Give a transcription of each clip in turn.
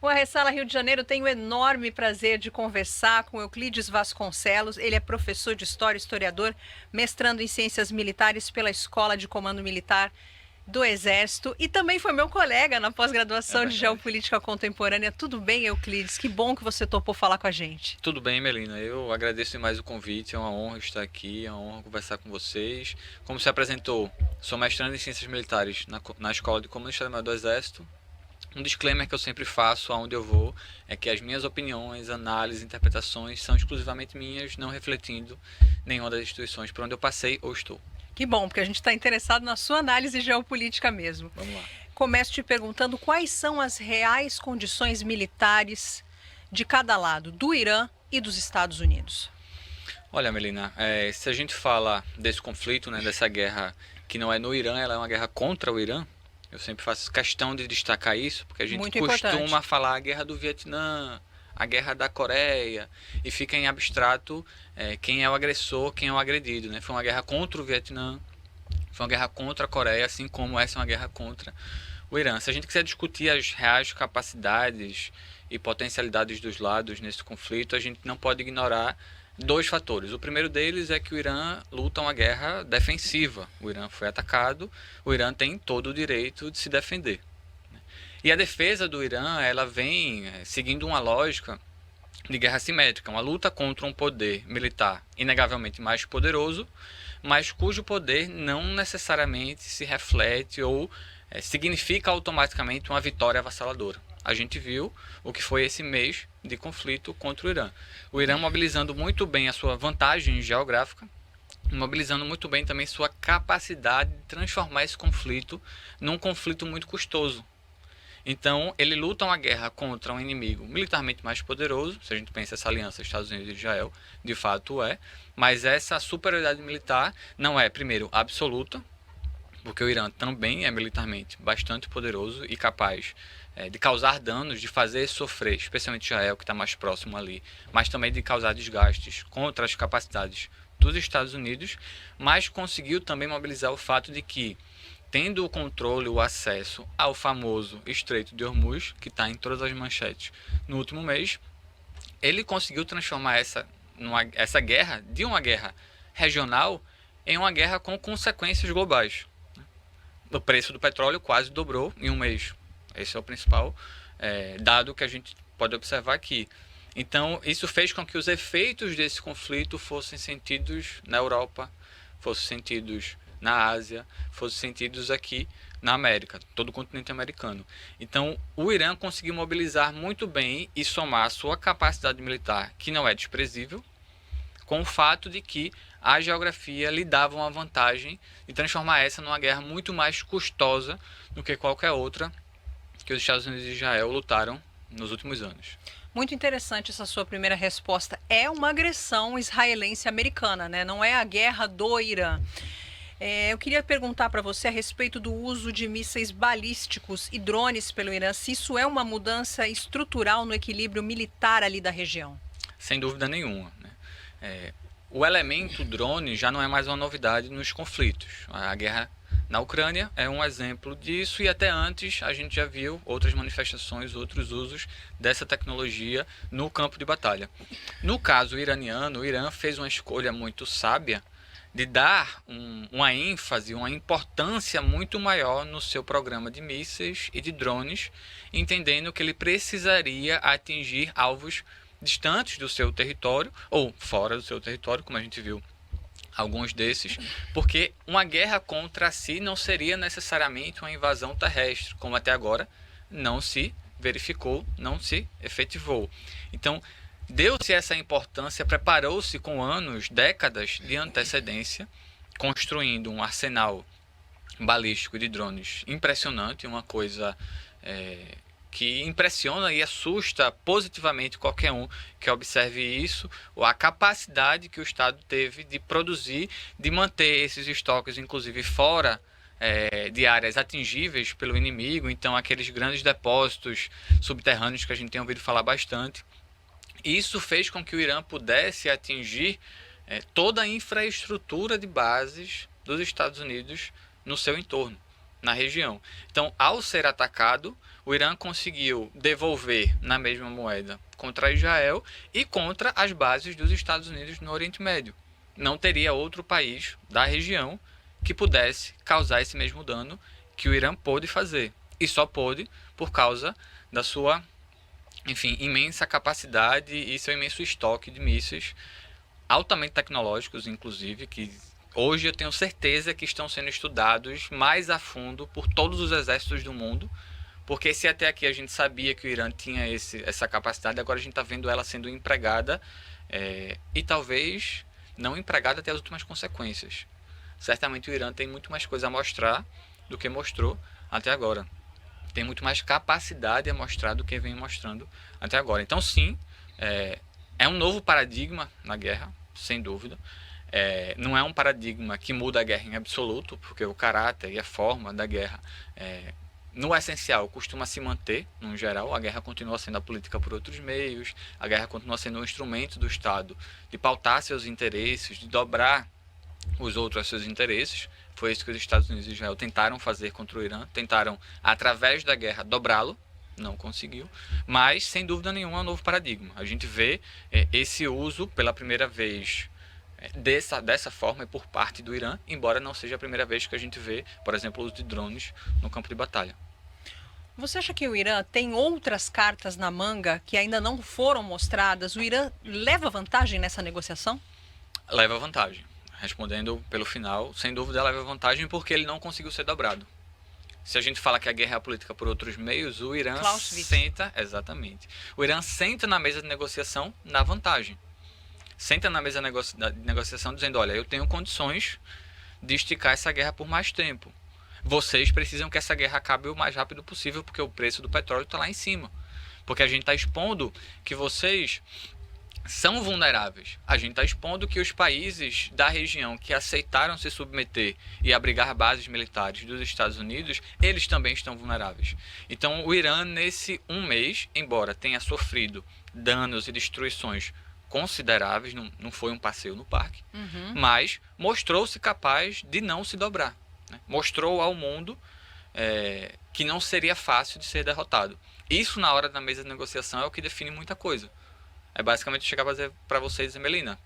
O Ressala Rio de Janeiro tem o enorme prazer de conversar com Euclides Vasconcelos. Ele é professor de História, historiador, mestrando em Ciências Militares pela Escola de Comando Militar do Exército e também foi meu colega na pós-graduação de Geopolítica Contemporânea. Tudo bem, Euclides? Que bom que você topou falar com a gente. Tudo bem, Melina. Eu agradeço demais o convite. É uma honra estar aqui, é uma honra conversar com vocês. Como se apresentou, sou mestrando em Ciências Militares na Escola de Comando Militar do Exército. Um disclaimer que eu sempre faço aonde eu vou é que as minhas opiniões, análises, interpretações são exclusivamente minhas, não refletindo nenhuma das instituições por onde eu passei ou estou. Que bom, porque a gente está interessado na sua análise geopolítica mesmo. Vamos lá. Começo te perguntando quais são as reais condições militares de cada lado, do Irã e dos Estados Unidos. Olha, Melina, se a gente fala desse conflito, né, dessa guerra que não é no Irã, ela é uma guerra contra o Irã. Eu sempre faço questão de destacar isso, porque a gente Muito costuma importante. falar a guerra do Vietnã, a guerra da Coreia, e fica em abstrato quem é o agressor, quem é o agredido. Né? Foi uma guerra contra o Vietnã, foi uma guerra contra a Coreia, assim como essa é uma guerra contra o Irã. Se a gente quiser discutir as reais capacidades e potencialidades dos lados nesse conflito, a gente não pode ignorar dois fatores. O primeiro deles é que o Irã luta uma guerra defensiva. O Irã foi atacado, o Irã tem todo o direito de se defender. E a defesa do Irã, ela vem seguindo uma lógica de guerra simétrica, uma luta contra um poder militar inegavelmente mais poderoso, mas cujo poder não necessariamente se reflete ou significa automaticamente uma vitória avassaladora. A gente viu o que foi esse mês de conflito contra o Irã. O Irã mobilizando muito bem a sua vantagem geográfica, mobilizando muito bem também sua capacidade de transformar esse conflito num conflito muito custoso. Então, ele luta uma guerra contra um inimigo militarmente mais poderoso, se a gente pensa essa aliança Estados Unidos e Israel, de fato é, mas essa superioridade militar não é, primeiro, absoluta, porque o Irã também é militarmente bastante poderoso e capaz de causar danos, de fazer sofrer, especialmente Israel, que está mais próximo ali, mas também de causar desgastes contra as capacidades dos Estados Unidos, mas conseguiu também mobilizar o fato de que, tendo o controle, o acesso ao famoso Estreito de Hormuz, que está em todas as manchetes no último mês, ele conseguiu transformar essa guerra de uma guerra regional em uma guerra com consequências globais. O preço do petróleo quase dobrou em um mês. Esse é o principal dado que a gente pode observar aqui. Então, isso fez com que os efeitos desse conflito fossem sentidos na Europa, fossem sentidos na Ásia, fossem sentidos aqui na América, todo o continente americano. Então, o Irã conseguiu mobilizar muito bem e somar a sua capacidade militar, que não é desprezível, com o fato de que a geografia lhe dava uma vantagem de transformar essa numa guerra muito mais custosa do que qualquer outra que os Estados Unidos e Israel lutaram nos últimos anos. Muito interessante essa sua primeira resposta. É uma agressão israelense-americana, né? Não é a guerra do Irã. Eu queria perguntar para você a respeito do uso de mísseis balísticos e drones pelo Irã, se isso é uma mudança estrutural no equilíbrio militar ali da região. Sem dúvida nenhuma. Né? O elemento drone já não é mais uma novidade nos conflitos. A guerra na Ucrânia é um exemplo disso e até antes a gente já viu outras manifestações, outros usos dessa tecnologia no campo de batalha. No caso iraniano, o Irã fez uma escolha muito sábia de dar uma ênfase, uma importância muito maior no seu programa de mísseis e de drones, entendendo que ele precisaria atingir alvos distantes do seu território ou fora do seu território, como a gente viu alguns desses, porque uma guerra contra si não seria necessariamente uma invasão terrestre, como até agora não se verificou, não se efetivou. Então, deu-se essa importância, preparou-se com anos, décadas de antecedência, construindo um arsenal balístico de drones impressionante, uma coisa que impressiona e assusta positivamente qualquer um que observe isso, ou a capacidade que o Estado teve de produzir, de manter esses estoques, inclusive fora de áreas atingíveis pelo inimigo, então aqueles grandes depósitos subterrâneos que a gente tem ouvido falar bastante. Isso fez com que o Irã pudesse atingir toda a infraestrutura de bases dos Estados Unidos no seu entorno. na região. Então, ao ser atacado, o Irã conseguiu devolver na mesma moeda contra Israel e contra as bases dos Estados Unidos no Oriente Médio. Não teria outro país da região que pudesse causar esse mesmo dano que o Irã pôde fazer. E só pôde por causa da sua, enfim, imensa capacidade e seu imenso estoque de mísseis altamente tecnológicos, inclusive, que hoje eu tenho certeza que estão sendo estudados mais a fundo por todos os exércitos do mundo, porque se até aqui a gente sabia que o Irã tinha essa capacidade, agora a gente está vendo ela sendo empregada e talvez não empregada até as últimas consequências. Certamente o Irã tem muito mais coisa a mostrar do que mostrou até agora. Tem muito mais capacidade a mostrar do que vem mostrando até agora. Então sim, é um novo paradigma na guerra, sem dúvida. Não é um paradigma que muda a guerra em absoluto, porque o caráter e a forma da guerra, no essencial, costuma se manter, no geral. A guerra continua sendo a política por outros meios, a guerra continua sendo um instrumento do Estado de pautar seus interesses, de dobrar os outros a seus interesses. Foi isso que os Estados Unidos e Israel tentaram fazer contra o Irã, tentaram, através da guerra, dobrá-lo, não conseguiu, mas, sem dúvida nenhuma, é um novo paradigma. A gente vê esse uso, pela primeira vez, dessa forma e por parte do Irã, embora não seja a primeira vez que a gente vê, por exemplo, o uso de drones no campo de batalha. Você acha que o Irã tem outras cartas na manga que ainda não foram mostradas? O Irã leva vantagem nessa negociação? Leva vantagem. Respondendo pelo final, sem dúvida leva vantagem porque ele não conseguiu ser dobrado. Se a gente fala que a guerra é a política por outros meios, o Irã senta, exatamente. O Irã senta na mesa de negociação na vantagem. Senta na mesa de negociação dizendo, olha, eu tenho condições de esticar essa guerra por mais tempo. Vocês precisam que essa guerra acabe o mais rápido possível porque o preço do petróleo está lá em cima. Porque a gente está expondo que vocês são vulneráveis. A gente está expondo que os países da região que aceitaram se submeter e abrigar bases militares dos Estados Unidos, eles também estão vulneráveis. Então o Irã, nesse um mês, embora tenha sofrido danos e destruições consideráveis, não foi um passeio no parque, mas mostrou-se capaz de não se dobrar. Né? Mostrou ao mundo que não seria fácil de ser derrotado. Isso, na hora da mesa de negociação, é o que define muita coisa. É basicamente chegar para você e dizer, Melina,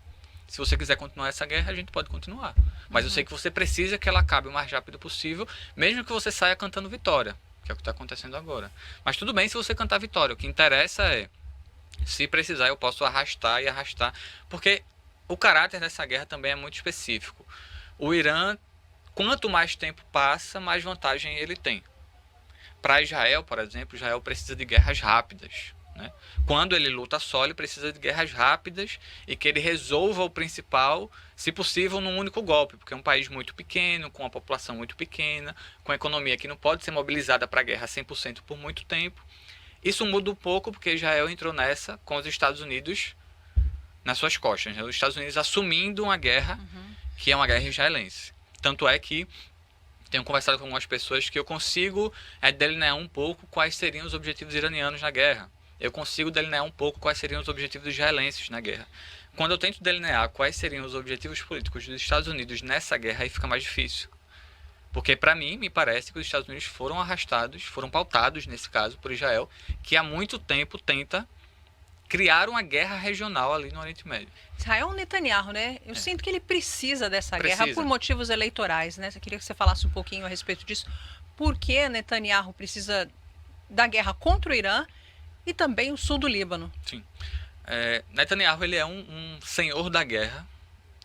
se você quiser continuar essa guerra, a gente pode continuar. Mas eu sei que você precisa que ela acabe o mais rápido possível, mesmo que você saia cantando vitória, que é o que está acontecendo agora. Mas tudo bem se você cantar vitória. O que interessa é, se precisar, eu posso arrastar e arrastar. Porque o caráter dessa guerra também é muito específico. O Irã, quanto mais tempo passa, mais vantagem ele tem. Para Israel, por exemplo, Israel precisa de guerras rápidas. Né? Quando ele luta só, ele precisa de guerras rápidas e que ele resolva o principal, se possível, num único golpe, porque é um país muito pequeno, com uma população muito pequena, com a economia que não pode ser mobilizada para a guerra 100% por muito tempo. Isso muda um pouco porque Israel entrou nessa com os Estados Unidos nas suas costas, né? Os Estados Unidos assumindo uma guerra que é uma guerra israelense. Tanto é que tenho conversado com algumas pessoas que eu consigo delinear um pouco quais seriam os objetivos iranianos na guerra. Eu consigo delinear um pouco quais seriam os objetivos israelenses na guerra. Quando eu tento delinear quais seriam os objetivos políticos dos Estados Unidos nessa guerra, aí fica mais difícil. Porque, para mim, me parece que os Estados Unidos foram arrastados, foram pautados, nesse caso, por Israel, que há muito tempo tenta criar uma guerra regional ali no Oriente Médio. Israel Netanyahu, né? Eu sinto que ele precisa dessa guerra por motivos eleitorais, né? Eu queria que você falasse um pouquinho a respeito disso. Por que Netanyahu precisa da guerra contra o Irã e também o sul do Líbano? Sim. Netanyahu, ele é um senhor da guerra,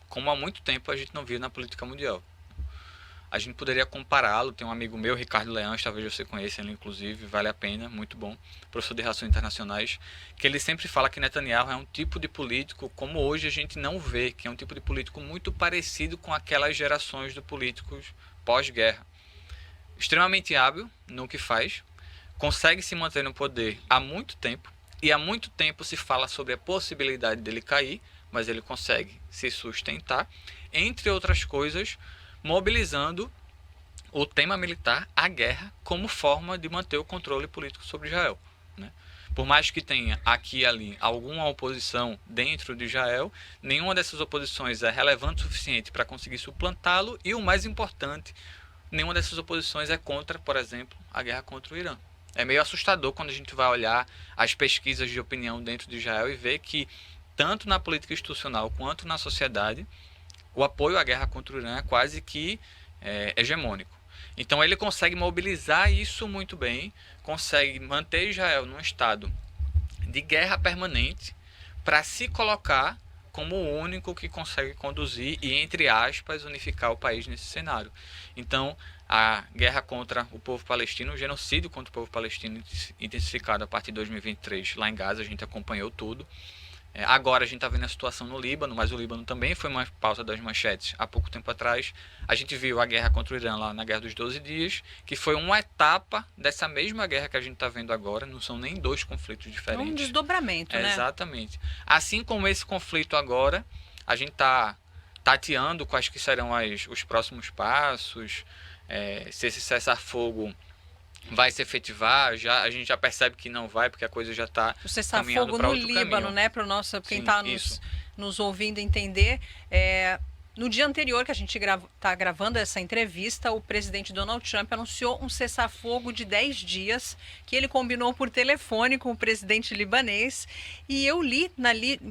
como há muito tempo a gente não viu na política mundial. A gente poderia compará-lo, tem um amigo meu, Ricardo Leães, talvez você conheça ele inclusive, vale a pena, muito bom, professor de Relações Internacionais, que ele sempre fala que Netanyahu é um tipo de político como hoje a gente não vê, que é um tipo de político muito parecido com aquelas gerações de políticos pós-guerra. Extremamente hábil no que faz, consegue se manter no poder há muito tempo, e há muito tempo se fala sobre a possibilidade dele cair, mas ele consegue se sustentar, entre outras coisas, mobilizando o tema militar, a guerra, como forma de manter o controle político sobre Israel. Né? Por mais que tenha aqui e ali alguma oposição dentro de Israel, nenhuma dessas oposições é relevante o suficiente para conseguir suplantá-lo e, o mais importante, nenhuma dessas oposições é contra, por exemplo, a guerra contra o Irã. É meio assustador quando a gente vai olhar as pesquisas de opinião dentro de Israel e ver que, tanto na política institucional quanto na sociedade, o apoio à guerra contra o Irã é quase que hegemônico. Então ele consegue mobilizar isso muito bem, consegue manter Israel num estado de guerra permanente para se colocar como o único que consegue conduzir e, entre aspas, unificar o país nesse cenário. Então, a guerra contra o povo palestino, o genocídio contra o povo palestino intensificado a partir de 2023 lá em Gaza, a gente acompanhou tudo. Agora a gente está vendo a situação no Líbano, mas o Líbano também foi uma pauta das manchetes há pouco tempo atrás. A gente viu a guerra contra o Irã lá na Guerra dos 12 Dias, que foi uma etapa dessa mesma guerra que a gente está vendo agora, não são nem dois conflitos diferentes. Um desdobramento, né? Exatamente. Assim como esse conflito agora, a gente está tateando quais que serão os próximos passos, se esse cessar-fogo vai se efetivar, a gente já percebe que não vai, porque a coisa já está o cessar-fogo no Líbano, né, para o nosso, quem está nos ouvindo entender. No dia anterior que a gente está gravando essa entrevista, o presidente Donald Trump anunciou um cessar-fogo de 10 dias, que ele combinou por telefone com o presidente libanês. E eu li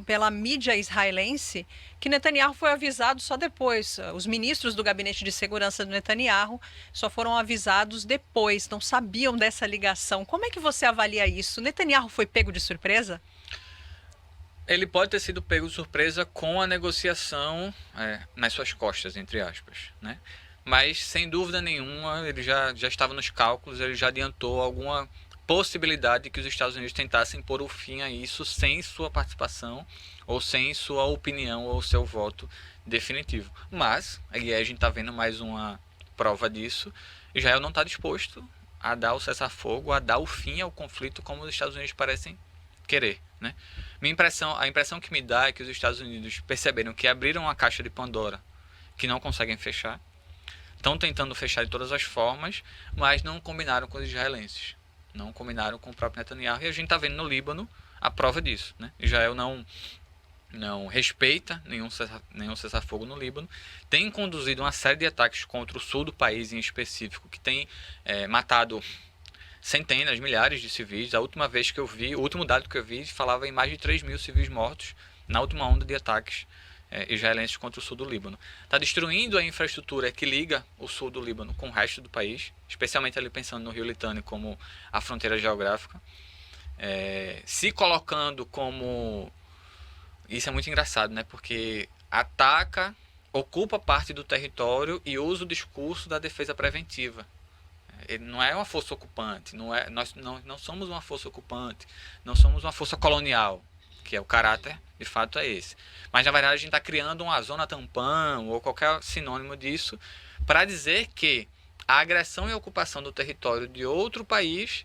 pela mídia israelense que Netanyahu foi avisado só depois. Os ministros do gabinete de segurança do Netanyahu só foram avisados depois, não sabiam dessa ligação. Como é que você avalia isso? Netanyahu foi pego de surpresa? Ele pode ter sido pego de surpresa com a negociação nas suas costas, entre aspas, né? Mas, sem dúvida nenhuma, ele já estava nos cálculos, ele já adiantou alguma possibilidade de que os Estados Unidos tentassem pôr o fim a isso sem sua participação, ou sem sua opinião ou seu voto definitivo. Mas, aí a gente está vendo mais uma prova disso, Israel não está disposto a dar o cessar-fogo, a dar o fim ao conflito como os Estados Unidos parecem querer, né? A impressão que me dá é que os Estados Unidos perceberam que abriram uma caixa de Pandora que não conseguem fechar, estão tentando fechar de todas as formas, mas não combinaram com os israelenses, não combinaram com o próprio Netanyahu, e a gente está vendo no Líbano a prova disso, né? Israel não respeita nenhum cessar-fogo no Líbano, tem conduzido uma série de ataques contra o sul do país em específico, que tem matado centenas, milhares de civis. A última vez que eu vi, o último dado que eu vi, falava em mais de 3 mil civis mortos na última onda de ataques israelenses contra o sul do Líbano. Está destruindo a infraestrutura que liga o sul do Líbano com o resto do país, especialmente ali pensando no Rio Litani como a fronteira geográfica, se colocando como... Isso é muito engraçado, né? Porque ataca, ocupa parte do território e usa o discurso da defesa preventiva. Ele não é uma força ocupante, nós não somos uma força ocupante, não somos uma força colonial, que é o caráter, de fato, é esse. Mas, na verdade, a gente está criando uma zona tampão ou qualquer sinônimo disso para dizer que a agressão e a ocupação do território de outro país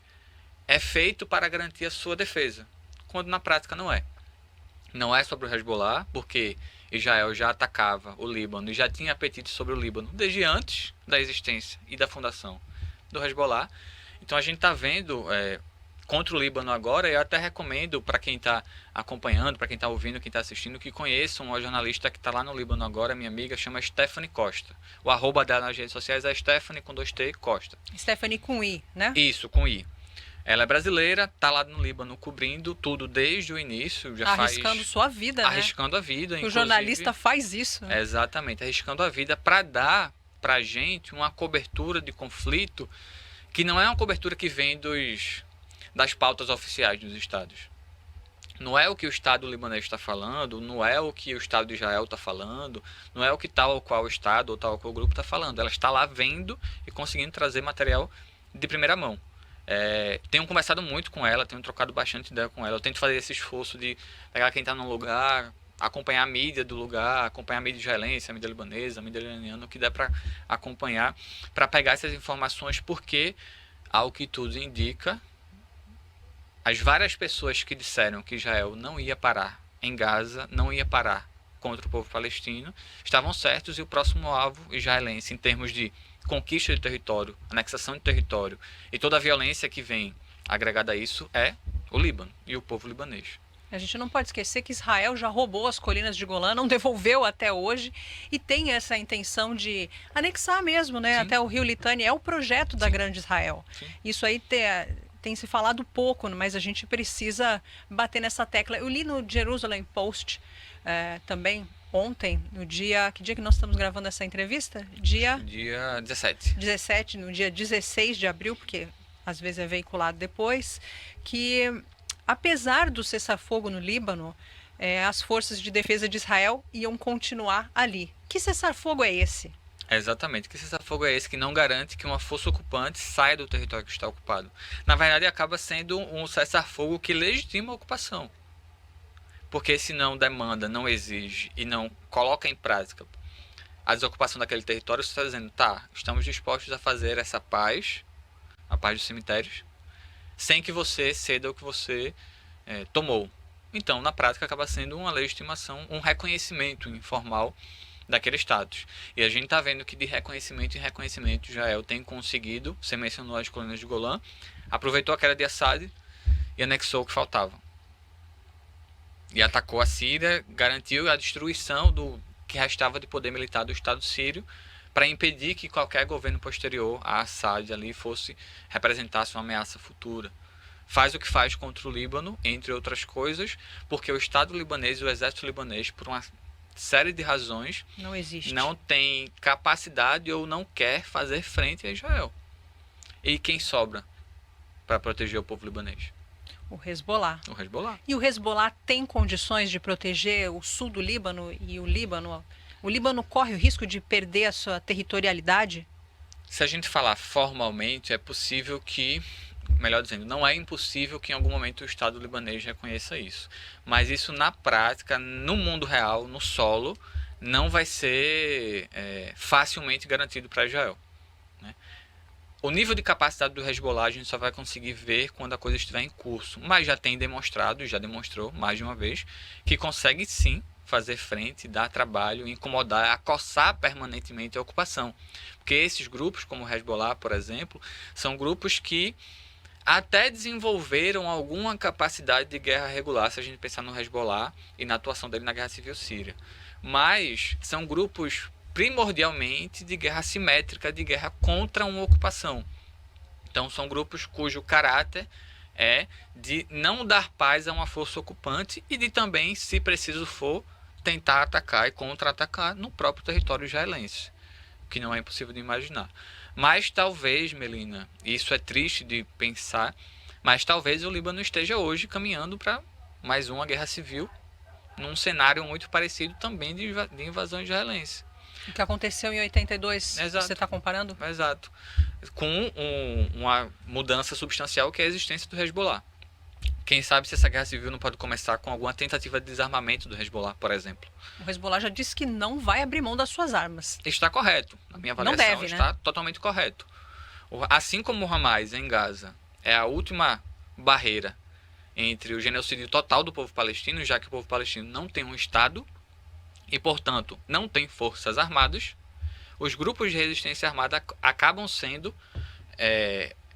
é feito para garantir a sua defesa, quando na prática não é. Não é sobre o Hezbollah, porque Israel já atacava o Líbano e já tinha apetite sobre o Líbano desde antes da existência e da fundação do Hezbollah. Então a gente está vendo contra o Líbano agora. Eu até recomendo para quem está acompanhando, para quem está ouvindo, quem está assistindo, que conheça uma jornalista que está lá no Líbano agora, minha amiga, chama Stephanie Costa. O arroba dela nas redes sociais é Stephanie com 2T Costa. Stephanie com I, né? Isso, com I. Ela é brasileira, está lá no Líbano cobrindo tudo desde o início. Arriscando sua vida, né? Arriscando a vida, inclusive. O jornalista faz isso, né? Exatamente, arriscando a vida para dar para a gente uma cobertura de conflito que não é uma cobertura que vem das pautas oficiais dos estados. Não é o que o Estado libanês está falando, não é o que o Estado de Israel está falando, não é o que tal ou qual Estado ou tal ou qual grupo está falando. Ela está lá vendo e conseguindo trazer material de primeira mão. Tenho conversado muito com ela, tenho trocado bastante ideia com ela. Eu tento fazer esse esforço de pegar quem está no lugar, acompanhar a mídia do lugar, acompanhar a mídia israelense, a mídia libanesa, a mídia iraniana, o que der para acompanhar, para pegar essas informações, porque, ao que tudo indica, as várias pessoas que disseram que Israel não ia parar em Gaza, não ia parar contra o povo palestino, estavam certos, e o próximo alvo israelense, em termos de conquista de território, anexação de território e toda a violência que vem agregada a isso, é o Líbano e o povo libanês. A gente não pode esquecer que Israel já roubou as colinas de Golã, não devolveu até hoje e tem essa intenção de anexar mesmo, né? Sim. Até o Rio Litânia. É o projeto da Sim. Grande Israel. Sim. Isso aí tem se falado pouco, mas a gente precisa bater nessa tecla. Eu li no Jerusalem Post também ontem, no dia... Que dia que nós estamos gravando essa entrevista? Dia 17. 17, no dia 16 de abril, porque às vezes é veiculado depois, que apesar do cessar-fogo no Líbano, as forças de defesa de Israel iam continuar ali. Que cessar-fogo é esse? Exatamente. Que cessar-fogo é esse que não garante que uma força ocupante saia do território que está ocupado? Na verdade, acaba sendo um cessar-fogo que legitima a ocupação. Porque se não demanda, não exige e não coloca em prática a desocupação daquele território, você está dizendo, tá, estamos dispostos a fazer essa paz, a paz dos cemitérios, sem que você ceda o que você tomou. Então, na prática, acaba sendo uma legitimação, um reconhecimento informal daquele status. E a gente está vendo que de reconhecimento em reconhecimento Israel tem conseguido, você mencionou as colinas de Golã, aproveitou a queda de Assad e anexou o que faltava. E atacou a Síria, garantiu a destruição do que restava de poder militar do Estado sírio para impedir que qualquer governo posterior a Assad ali representasse uma ameaça futura. Faz o que faz contra o Líbano, entre outras coisas, porque o Estado libanês e o exército libanês, por uma série de razões, não tem capacidade ou não quer fazer frente a Israel. E quem sobra para proteger o povo libanês? O Hezbollah. O Hezbollah. E o Hezbollah tem condições de proteger o sul do Líbano e o Líbano? O Líbano corre o risco de perder a sua territorialidade? Se a gente falar formalmente, é possível que, melhor dizendo, não é impossível que em algum momento o Estado libanês reconheça isso. Mas isso na prática, no mundo real, no solo, não vai ser facilmente garantido para Israel. Né? O nível de capacidade do Hezbollah a gente só vai conseguir ver quando a coisa estiver em curso. Mas já tem demonstrado, já demonstrou mais de uma vez, que consegue sim fazer frente, dar trabalho, incomodar, acossar permanentemente a ocupação. Porque esses grupos, como o Hezbollah, por exemplo, são grupos que até desenvolveram alguma capacidade de guerra regular, se a gente pensar no Hezbollah e na atuação dele na Guerra Civil Síria. Mas são grupos primordialmente de guerra assimétrica, de guerra contra uma ocupação. Então são grupos cujo caráter é de não dar paz a uma força ocupante e de também, se preciso for, tentar atacar e contra-atacar no próprio território israelense, que não é impossível de imaginar. Mas talvez, Melina, isso é triste de pensar, mas talvez o Líbano esteja hoje caminhando para mais uma guerra civil, num cenário muito parecido também de invasão israelense. O que aconteceu em 82, Exato. Você está comparando? Exato. Com uma mudança substancial que é a existência do Hezbollah. Quem sabe se essa guerra civil não pode começar com alguma tentativa de desarmamento do Hezbollah, por exemplo. O Hezbollah já disse que não vai abrir mão das suas armas. Está correto. Na minha avaliação, não deve, está né? totalmente correto. Assim como o Hamas em Gaza é a última barreira entre o genocídio total do povo palestino, já que o povo palestino não tem um Estado e, portanto, não tem forças armadas, os grupos de resistência armada acabam sendo,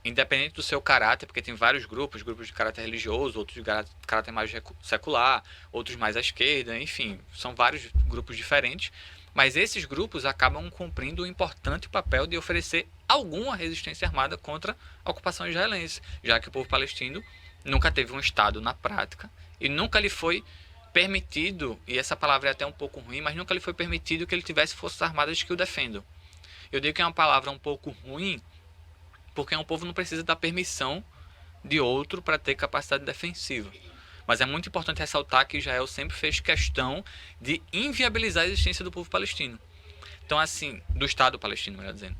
independente do seu caráter, porque tem vários grupos de caráter religioso, outros de caráter mais secular, outros mais à esquerda, enfim, são vários grupos diferentes, mas esses grupos acabam cumprindo o importante papel de oferecer alguma resistência armada contra a ocupação israelense, já que o povo palestino nunca teve um Estado na prática e nunca lhe foi permitido, e essa palavra é até um pouco ruim, mas nunca lhe foi permitido que ele tivesse forças armadas que o defendam. Eu digo que é uma palavra um pouco ruim, porque um povo não precisa da permissão de outro para ter capacidade defensiva. Mas é muito importante ressaltar que Israel sempre fez questão de inviabilizar a existência do povo palestino. Então, assim, do Estado palestino, melhor dizendo.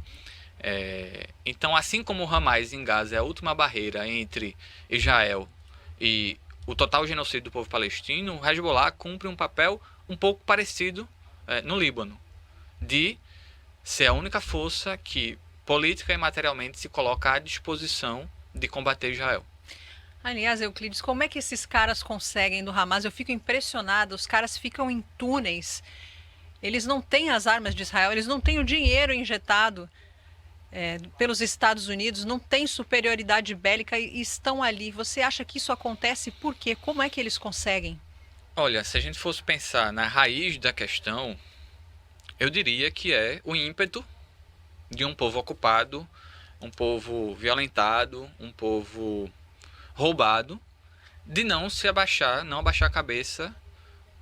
Então, assim como o Hamas em Gaza é a última barreira entre Israel e o total genocídio do povo palestino, o Hezbollah cumpre um papel um pouco parecido no Líbano, de ser a única força que política e materialmente se coloca à disposição de combater Israel. Aliás, Euclides, como é que esses caras conseguem do Hamas? Eu fico impressionado, os caras ficam em túneis, eles não têm as armas de Israel, eles não têm o dinheiro injetado. pelos Estados Unidos, não têm superioridade bélica e estão ali. Você acha que isso acontece por quê? Como é que eles conseguem? Olha, se a gente fosse pensar na raiz da questão, eu diria que é o ímpeto de um povo ocupado, um povo violentado, um povo roubado, de não se abaixar, não abaixar a cabeça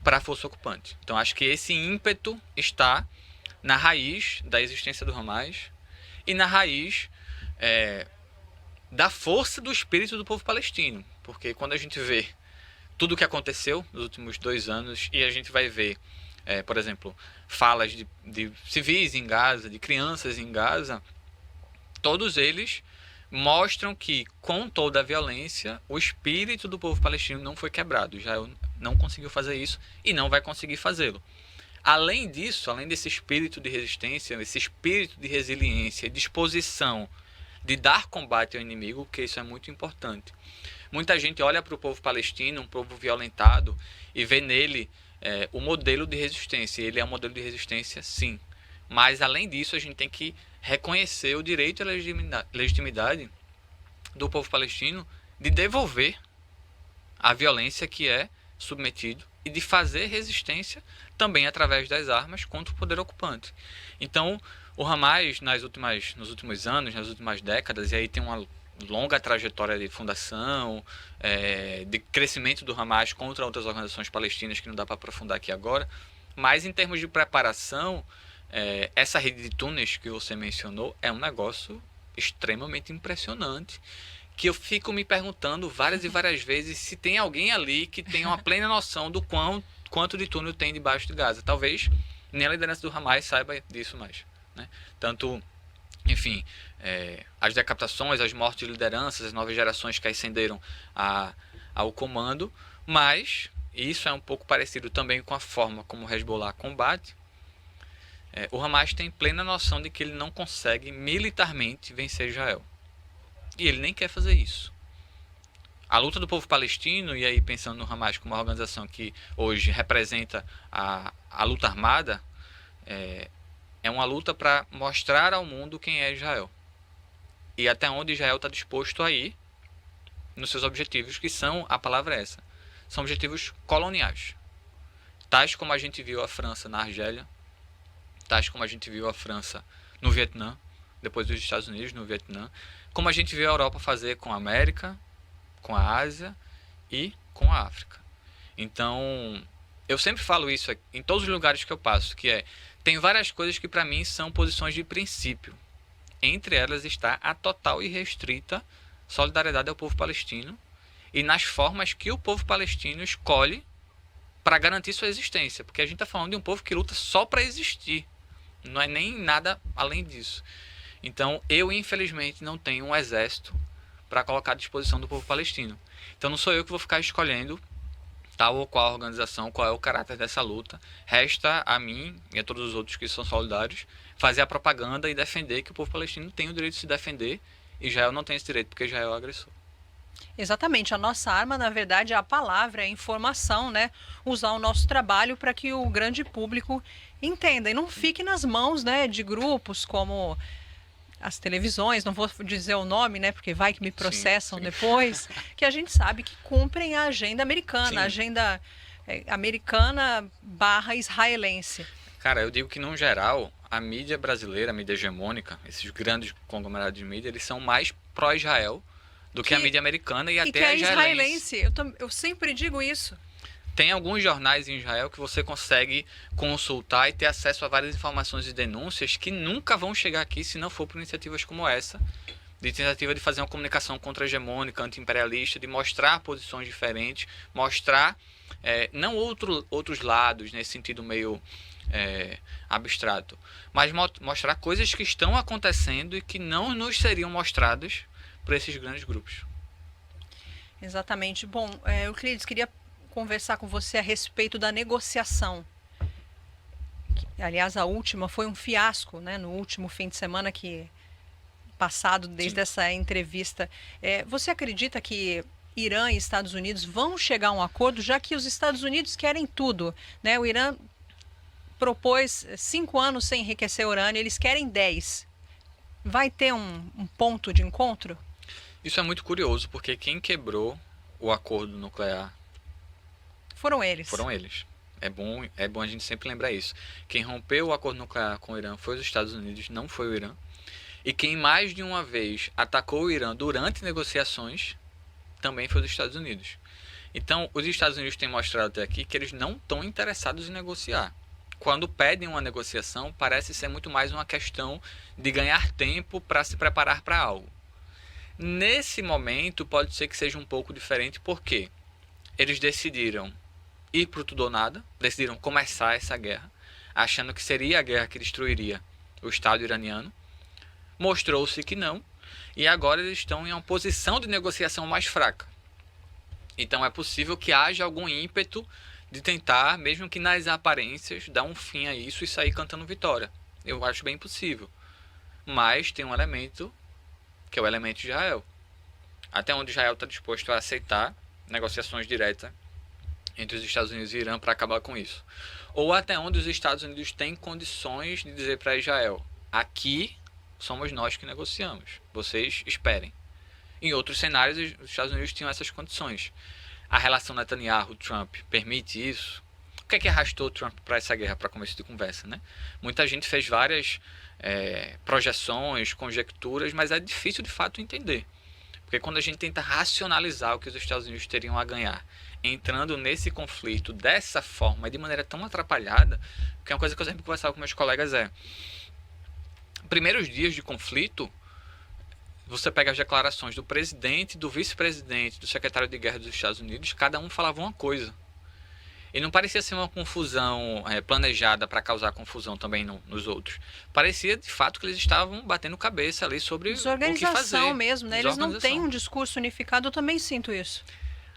para a força ocupante. Então acho que esse ímpeto está na raiz da existência do Hamas e na raiz da força do espírito do povo palestino. Porque quando a gente vê tudo o que aconteceu nos últimos 2 anos e a gente vai ver, por exemplo, falas de civis em Gaza, de crianças em Gaza, todos eles mostram que, com toda a violência, o espírito do povo palestino não foi quebrado. Israel não conseguiu fazer isso e não vai conseguir fazê-lo. Além disso, além desse espírito de resistência, esse espírito de resiliência e disposição de dar combate ao inimigo, que isso é muito importante. Muita gente olha para o povo palestino, um povo violentado, e vê nele o modelo de resistência. Ele é um modelo de resistência, sim. Mas, além disso, a gente tem que reconhecer o direito e a legitimidade do povo palestino de devolver a violência que é submetido e de fazer resistência também através das armas contra o poder ocupante. Então, o Hamas, nos últimos anos, nas últimas décadas, e aí tem uma longa trajetória de fundação, de crescimento do Hamas contra outras organizações palestinas que não dá para aprofundar aqui agora, mas em termos de preparação, essa rede de túneis que você mencionou é um negócio extremamente impressionante, que eu fico me perguntando várias e várias vezes se tem alguém ali que tenha uma plena noção do quanto de túnel tem debaixo de Gaza. Talvez nem a liderança do Hamas saiba disso mais, né? Tanto, enfim, as decapitações, as mortes de lideranças, as novas gerações que ascenderam ao comando, mas isso é um pouco parecido também com a forma como o Hezbollah combate. O Hamas tem plena noção de que ele não consegue militarmente vencer Israel. E ele nem quer fazer isso. A luta do povo palestino, e aí pensando no Hamas como uma organização que hoje representa a luta armada, é uma luta para mostrar ao mundo quem é Israel. E até onde Israel está disposto a ir nos seus objetivos, que são, a palavra é essa, são objetivos coloniais. Tais como a gente viu a França na Argélia, tais como a gente viu a França no Vietnã, depois dos Estados Unidos no Vietnã, como a gente viu a Europa fazer com a América, com a Ásia e com a África. Então, eu sempre falo isso em todos os lugares que eu passo, que tem várias coisas que para mim são posições de princípio. Entre elas está a total e restrita solidariedade ao povo palestino e nas formas que o povo palestino escolhe para garantir sua existência. Porque a gente está falando de um povo que luta só para existir. Não é nem nada além disso. Então, eu, infelizmente, não tenho um exército para colocar à disposição do povo palestino. Então, não sou eu que vou ficar escolhendo tal ou qual organização, qual é o caráter dessa luta. Resta a mim e a todos os outros que são solidários fazer a propaganda e defender que o povo palestino tem o direito de se defender e Israel não tem esse direito, porque Israel é o agressor. Exatamente, a nossa arma, na verdade, é a palavra, é a informação, né? Usar o nosso trabalho para que o grande público entenda e não fique nas mãos, né, de grupos como as televisões, não vou dizer o nome, né, porque vai que me processam depois, que a gente sabe que cumprem a agenda americana, a agenda americana / israelense. Cara, eu digo que, no geral, a mídia brasileira, a mídia hegemônica, esses grandes conglomerados de mídia, eles são mais pró-Israel do que a mídia americana e até que é a israelense. Eu sempre digo isso. Tem alguns jornais em Israel que você consegue consultar e ter acesso a várias informações e denúncias que nunca vão chegar aqui se não for por iniciativas como essa, de tentativa de fazer uma comunicação contra-hegemônica, anti-imperialista, de mostrar posições diferentes, mostrar não outros lados, nesse sentido meio abstrato, mas mostrar coisas que estão acontecendo e que não nos seriam mostradas por esses grandes grupos. Exatamente. Bom, Euclides, queria conversar com você a respeito da negociação. Aliás, a última foi um fiasco, né? No último fim de semana passado, desde essa entrevista. Você acredita que Irã e Estados Unidos vão chegar a um acordo, já que os Estados Unidos querem tudo, né? O Irã propôs 5 anos sem enriquecer urânio, eles querem 10. Vai ter um ponto de encontro? Isso é muito curioso, porque quem quebrou o acordo nuclear Foram eles. foram eles. É bom a gente sempre lembrar isso. Quem rompeu o acordo nuclear com o Irã foi os Estados Unidos, não foi o Irã. E quem mais de uma vez atacou o Irã durante negociações também foi os Estados Unidos. Então, os Estados Unidos têm mostrado até aqui que eles não estão interessados em negociar. Quando pedem uma negociação, parece ser muito mais uma questão de ganhar tempo para se preparar para algo. Nesse momento, pode ser que seja um pouco diferente, porque eles decidiram ir para o tudo ou nada, decidiram começar essa guerra, achando que seria a guerra que destruiria o Estado iraniano. Mostrou-se que não, e agora eles estão em uma posição de negociação mais fraca. Então é possível que haja algum ímpeto de tentar, mesmo que nas aparências, dar um fim a isso e sair cantando vitória. Eu acho bem possível. Mas tem um elemento, que é o elemento de Israel. Até onde Israel está disposto a aceitar negociações diretas entre os Estados Unidos e Irã para acabar com isso. Ou até onde os Estados Unidos têm condições de dizer para Israel: aqui somos nós que negociamos, vocês esperem. Em outros cenários, os Estados Unidos tinham essas condições. A relação Netanyahu-Trump permite isso? O que é que arrastou Trump para essa guerra, para começo de conversa, né? Muita gente fez várias projeções, conjecturas, mas é difícil de fato entender. Porque quando a gente tenta racionalizar o que os Estados Unidos teriam a ganhar entrando nesse conflito dessa forma e de maneira tão atrapalhada, que é uma coisa que eu sempre conversava com meus colegas primeiros dias de conflito, você pega as declarações do presidente, do vice-presidente, do secretário de guerra dos Estados Unidos, cada um falava uma coisa. E não parecia ser uma confusão planejada para causar confusão também nos outros. Parecia, de fato, que eles estavam batendo cabeça ali sobre o que fazer. Desorganização mesmo, né? Eles não têm um discurso unificado, eu também sinto isso.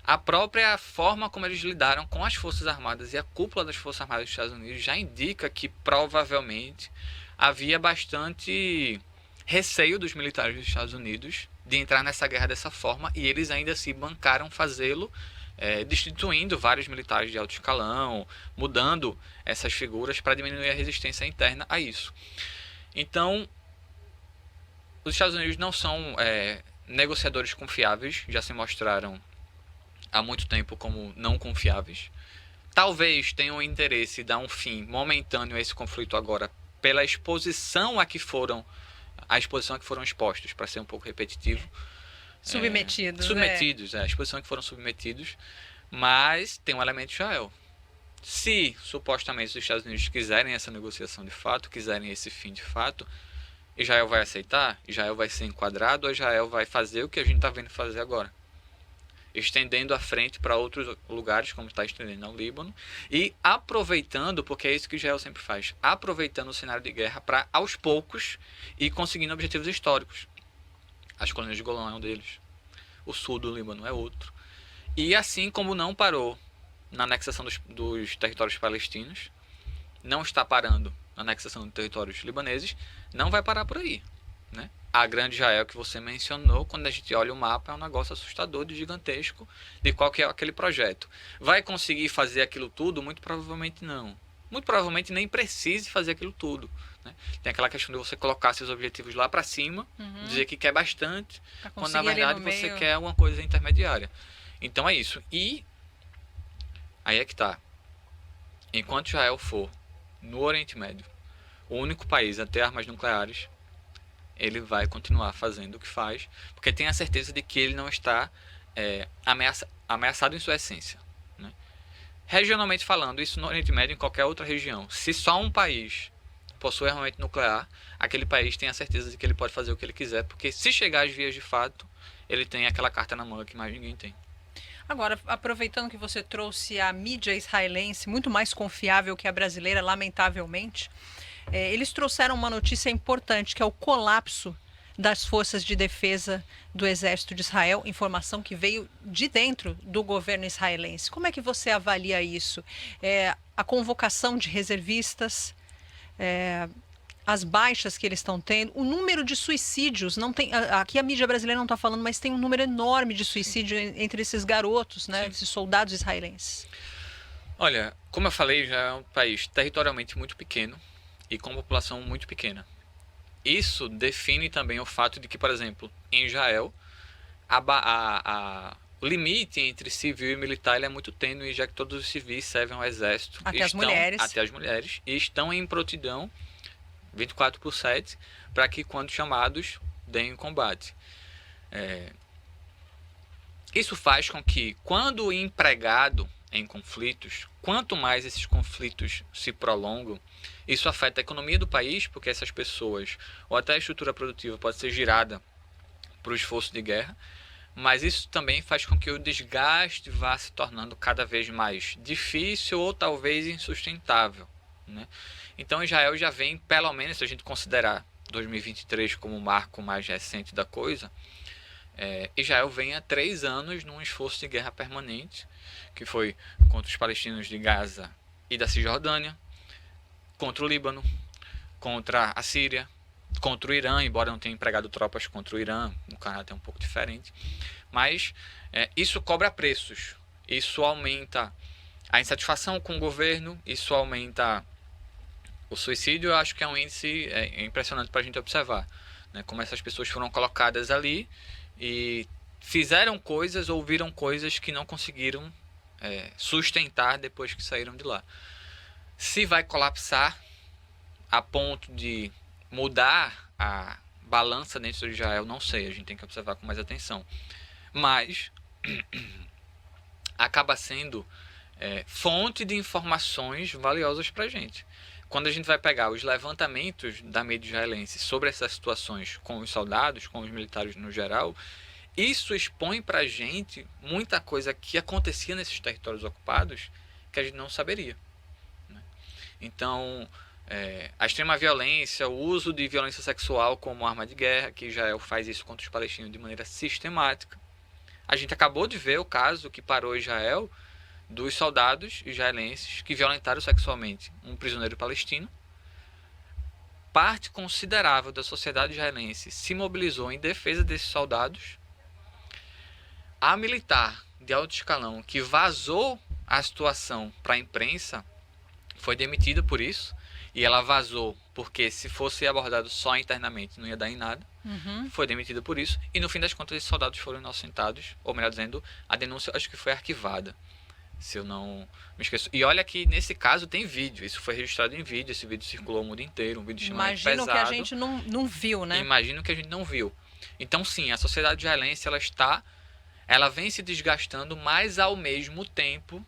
A própria forma como eles lidaram com as Forças Armadas e a cúpula das Forças Armadas dos Estados Unidos já indica que, provavelmente, havia bastante receio dos militares dos Estados Unidos de entrar nessa guerra dessa forma, e eles ainda se bancaram fazê-lo, destituindo vários militares de alto escalão, mudando essas figuras para diminuir a resistência interna a isso. Então, os Estados Unidos não são negociadores confiáveis, já se mostraram há muito tempo como não confiáveis. Talvez tenham interesse em dar um fim momentâneo a esse conflito agora pela exposição a que foram expostos, para ser um pouco repetitivo. Submetidos. A exposição a que foram submetidos, mas tem um elemento de Israel. Se supostamente os Estados Unidos quiserem essa negociação de fato, quiserem esse fim de fato, Israel vai aceitar? Israel vai ser enquadrado ou Israel vai fazer o que a gente está vendo fazer agora? Estendendo a frente para outros lugares, como está estendendo ao Líbano, e aproveitando, porque é isso que Israel sempre faz, aproveitando o cenário de guerra para, aos poucos, ir conseguindo objetivos históricos. As colônias de Golã é um deles, o sul do Líbano é outro. E assim como não parou na anexação dos territórios palestinos, não está parando na anexação dos territórios libaneses, não vai parar por aí, né? A grande Israel que você mencionou, quando a gente olha o mapa, é um negócio assustador, de gigantesco, de qual que é aquele projeto. Vai conseguir fazer aquilo tudo? Muito provavelmente não. Muito provavelmente nem precise fazer aquilo tudo, né? Tem aquela questão de você colocar seus objetivos lá para cima, dizer que quer bastante, quando na verdade você quer uma coisa intermediária. Então é isso. E aí é que tá. Enquanto Israel for, no Oriente Médio, o único país a ter armas nucleares, ele vai continuar fazendo o que faz, porque tem a certeza de que ele não está ameaçado em sua essência, né? Regionalmente falando, isso no Oriente Médio, em qualquer outra região, se só um país possui armamento nuclear, aquele país tem a certeza de que ele pode fazer o que ele quiser, porque se chegar às vias de fato, ele tem aquela carta na manga que mais ninguém tem. Agora, aproveitando que você trouxe a mídia israelense, muito mais confiável que a brasileira, lamentavelmente, eles trouxeram uma notícia importante, que é o colapso das forças de defesa do Exército de Israel, informação que veio de dentro do governo israelense. Como é que você avalia isso? A convocação de reservistas, as baixas que eles estão tendo, o número de suicídios, não tem, aqui a mídia brasileira não está falando, mas tem um número enorme de suicídio entre esses garotos, né, esses soldados israelenses. Olha, como eu falei, já é um país territorialmente muito pequeno, e com uma população muito pequena. isso define também o fato de que, por exemplo, em Israel, o limite entre civil e militar ele é muito tênue, já que todos os civis servem ao exército. Até as mulheres. Até as mulheres. E estão em prontidão 24/7 para que, quando chamados, deem combate. Isso faz com que, quando empregado em conflitos, quanto mais esses conflitos se prolongam, isso afeta a economia do país, porque essas pessoas, ou até a estrutura produtiva, pode ser girada para o esforço de guerra, mas isso também faz com que o desgaste vá se tornando cada vez mais difícil ou talvez insustentável, né? Então Israel já vem, pelo menos se a gente considerar 2023 como o marco mais recente da coisa, Israel vem há 3 anos num esforço de guerra permanente, que foi contra os palestinos de Gaza e da Cisjordânia, contra o Líbano, contra a Síria, contra o Irã, embora não tenha empregado tropas contra o Irã, no caráter é um pouco diferente, mas isso cobra preços, isso aumenta a insatisfação com o governo, isso aumenta o suicídio. Eu acho que é um índice impressionante para a gente observar, né, como essas pessoas foram colocadas ali e fizeram coisas, ouviram coisas que não conseguiram sustentar depois que saíram de lá. Se vai colapsar a ponto de mudar a balança dentro de Israel, não sei, a gente tem que observar com mais atenção. Mas acaba sendo fonte de informações valiosas para a gente. Quando a gente vai pegar os levantamentos da mídia israelense sobre essas situações com os soldados, com os militares no geral, isso expõe para a gente muita coisa que acontecia nesses territórios ocupados que a gente não saberia, né? Então, a extrema violência, o uso de violência sexual como arma de guerra, que Israel faz isso contra os palestinos de maneira sistemática. A gente acabou de ver o caso que parou Israel dos soldados israelenses que violentaram sexualmente um prisioneiro palestino. Parte considerável da sociedade israelense se mobilizou em defesa desses soldados. A militar de alto escalão que vazou a situação para a imprensa foi demitida por isso. E ela vazou porque, se fosse abordado só internamente, não ia dar em nada. Foi demitida por isso. E no fim das contas, esses soldados foram inocentados. Ou melhor dizendo, a denúncia acho que foi arquivada, se eu não me esqueço. E olha que nesse caso tem vídeo. Isso foi registrado em vídeo. Esse vídeo circulou o mundo inteiro. Um vídeo extremamente pesado. Imagino que a gente não viu, né? Imagino que a gente não viu. Então, sim, a sociedade israelense, ela vem se desgastando, mas ao mesmo tempo,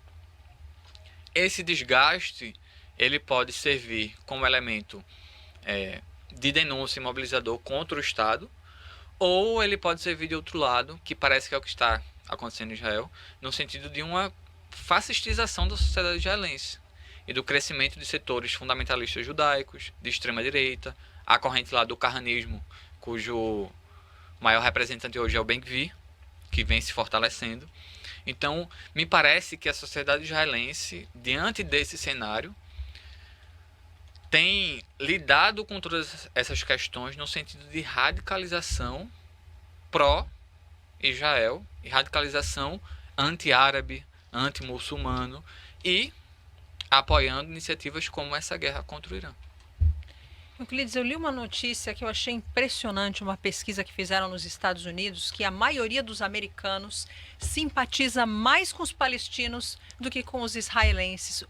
esse desgaste ele pode servir como elemento de denúncia e mobilizador contra o Estado, ou ele pode servir de outro lado, que parece que é o que está acontecendo em Israel, no sentido de uma fascistização da sociedade israelense e do crescimento de setores fundamentalistas judaicos, de extrema-direita, a corrente lá do carranismo, cujo maior representante hoje é o Ben-Gvir, que vem se fortalecendo. Então, me parece que a sociedade israelense, diante desse cenário, tem lidado com todas essas questões no sentido de radicalização pró-Israel e radicalização anti-árabe, anti-muçulmano e apoiando iniciativas como essa guerra contra o Irã. Euclides, eu li uma notícia que eu achei impressionante, uma pesquisa que fizeram nos Estados Unidos, que a maioria dos americanos simpatiza mais com os palestinos do que com os israelenses.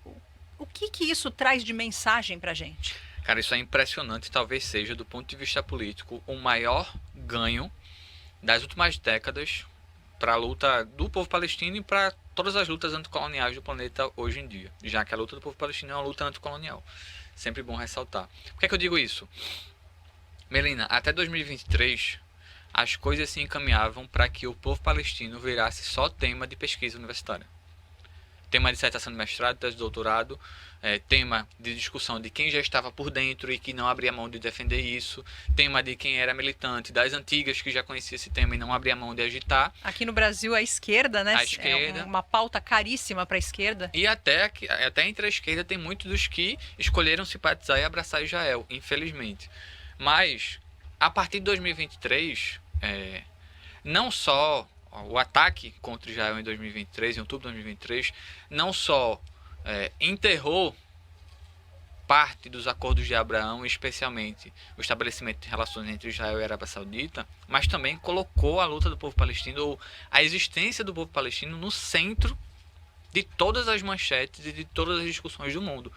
O que isso traz de mensagem para a gente? Cara, isso é impressionante. Talvez seja, do ponto de vista político, o maior ganho das últimas décadas para a luta do povo palestino e para todas as lutas anticoloniais do planeta hoje em dia, já que a luta do povo palestino é uma luta anticolonial. Sempre bom ressaltar. Por que é que eu digo isso? Melina, até 2023, as coisas se encaminhavam para que o povo palestino virasse só tema de pesquisa universitária. Tema de dissertação de mestrado, tese de doutorado, tema de discussão de quem já estava por dentro e que não abria mão de defender isso, tema de quem era militante das antigas que já conhecia esse tema e não abria mão de agitar. Aqui no Brasil, a esquerda, né? A esquerda. É uma pauta caríssima para a esquerda. E até entre a esquerda tem muitos dos que escolheram simpatizar e abraçar Israel, infelizmente. Mas, a partir de 2023, não só o ataque contra Israel em 2023, em outubro de 2023, não só enterrou parte dos acordos de Abraão, especialmente o estabelecimento de relações entre Israel e a Arábia Saudita, mas também colocou a luta do povo palestino, ou a existência do povo palestino, no centro de todas as manchetes e de todas as discussões do mundo.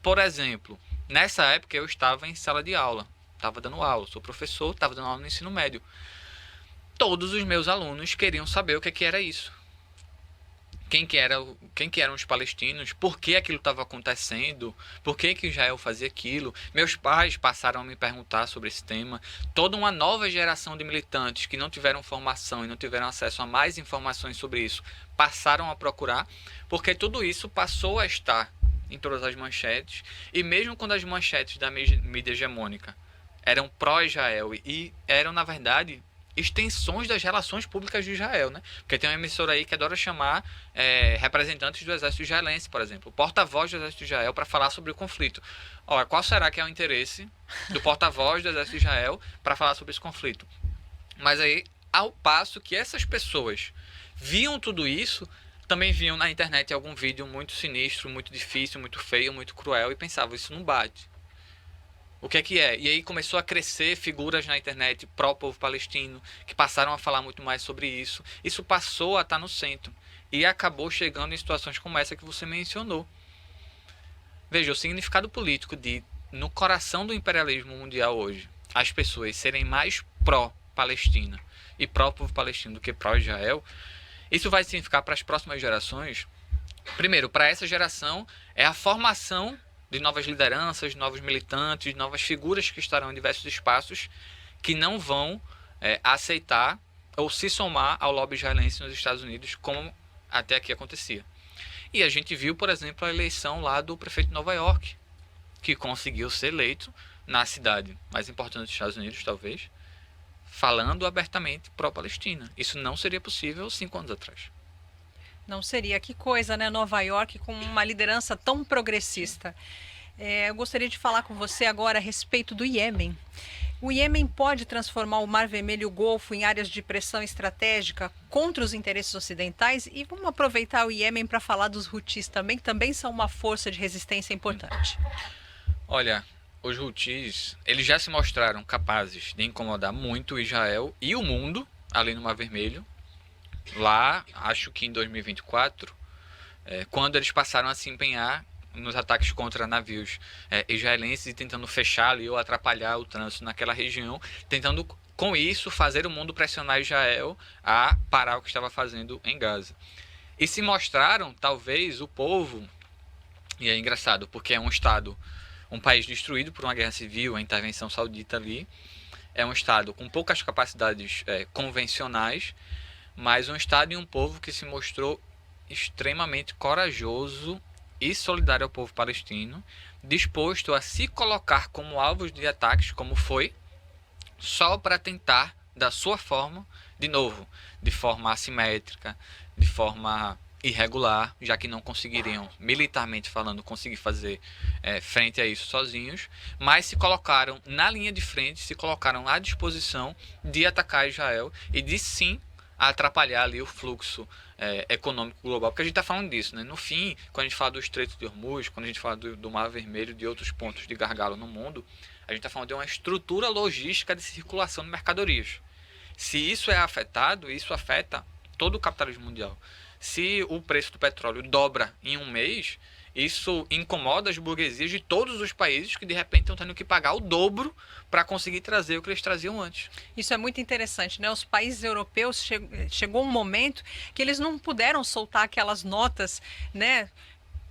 Por exemplo, nessa época eu estava em sala de aula, estava dando aula, sou professor, estava dando aula no ensino médio. Todos os meus alunos queriam saber o que era isso. Quem que eram os palestinos, por que aquilo estava acontecendo, por que Israel fazia aquilo. Meus pais passaram a me perguntar sobre esse tema. Toda uma nova geração de militantes que não tiveram formação e não tiveram acesso a mais informações sobre isso, passaram a procurar, porque tudo isso passou a estar em todas as manchetes, e mesmo quando as manchetes da mídia hegemônica eram pró-Israel e eram, na verdade, extensões das relações públicas de Israel, né? Porque tem uma emissora aí que adora chamar representantes do exército israelense, por exemplo, o porta-voz do exército de Israel, para falar sobre o conflito. Ora, qual será que é o interesse do porta-voz do exército de Israel para falar sobre esse conflito? Mas aí, ao passo que essas pessoas viam tudo isso, também viam na internet algum vídeo muito sinistro, muito difícil, muito feio, muito cruel, e pensavam, isso não bate. O que é? E aí começou a crescer figuras na internet pró-povo palestino, que passaram a falar muito mais sobre isso. Isso passou a estar no centro e acabou chegando em situações como essa que você mencionou. Veja, o significado político de, no coração do imperialismo mundial hoje, as pessoas serem mais pró-Palestina e pró-povo palestino do que pró-Israel, isso vai significar para as próximas gerações. Primeiro, para essa geração, é a formação de novas lideranças, novos militantes, novas figuras que estarão em diversos espaços, que não vão aceitar ou se somar ao lobby israelense nos Estados Unidos, como até aqui acontecia. E a gente viu, por exemplo, a eleição lá do prefeito de Nova York, que conseguiu ser eleito na cidade mais importante dos Estados Unidos, talvez, falando abertamente pró-Palestina. Isso não seria possível 5 anos atrás. Não seria. Que coisa, né? Nova York com uma liderança tão progressista. Eu gostaria de falar com você agora a respeito do Iêmen. O Iêmen pode transformar o Mar Vermelho e o Golfo em áreas de pressão estratégica contra os interesses ocidentais? E vamos aproveitar o Iêmen para falar dos Houthis também, que também são uma força de resistência importante. Olha, os Houthis, eles já se mostraram capazes de incomodar muito Israel e o mundo ali no Mar Vermelho. Lá, acho que em 2024, quando eles passaram a se empenhar nos ataques contra navios israelenses e tentando fechar ali ou atrapalhar o trânsito naquela região, tentando com isso fazer o mundo pressionar Israel a parar o que estava fazendo em Gaza. E se mostraram, talvez, o povo, e é engraçado, porque é um país destruído por uma guerra civil, a intervenção saudita ali, é um estado com poucas capacidades convencionais, mas um estado e um povo que se mostrou extremamente corajoso e solidário ao povo palestino, disposto a se colocar como alvos de ataques, como foi, só para tentar, da sua forma, de novo, de forma assimétrica, de forma irregular, já que não conseguiriam, militarmente falando, conseguir fazer frente a isso sozinhos, mas se colocaram na linha de frente, se colocaram à disposição de atacar Israel e de sim a atrapalhar ali o fluxo econômico global, porque a gente está falando disso, né? No fim, quando a gente fala do Estreito de Hormuz, quando a gente fala do Mar Vermelho, de outros pontos de gargalo no mundo, a gente está falando de uma estrutura logística de circulação de mercadorias. Se isso é afetado, isso afeta todo o capitalismo mundial. Se o preço do petróleo dobra em um mês, isso incomoda as burguesias de todos os países que de repente estão tendo que pagar o dobro para conseguir trazer o que eles traziam antes. Isso é muito interessante, né? Os países europeus chegou um momento que eles não puderam soltar aquelas notas, né,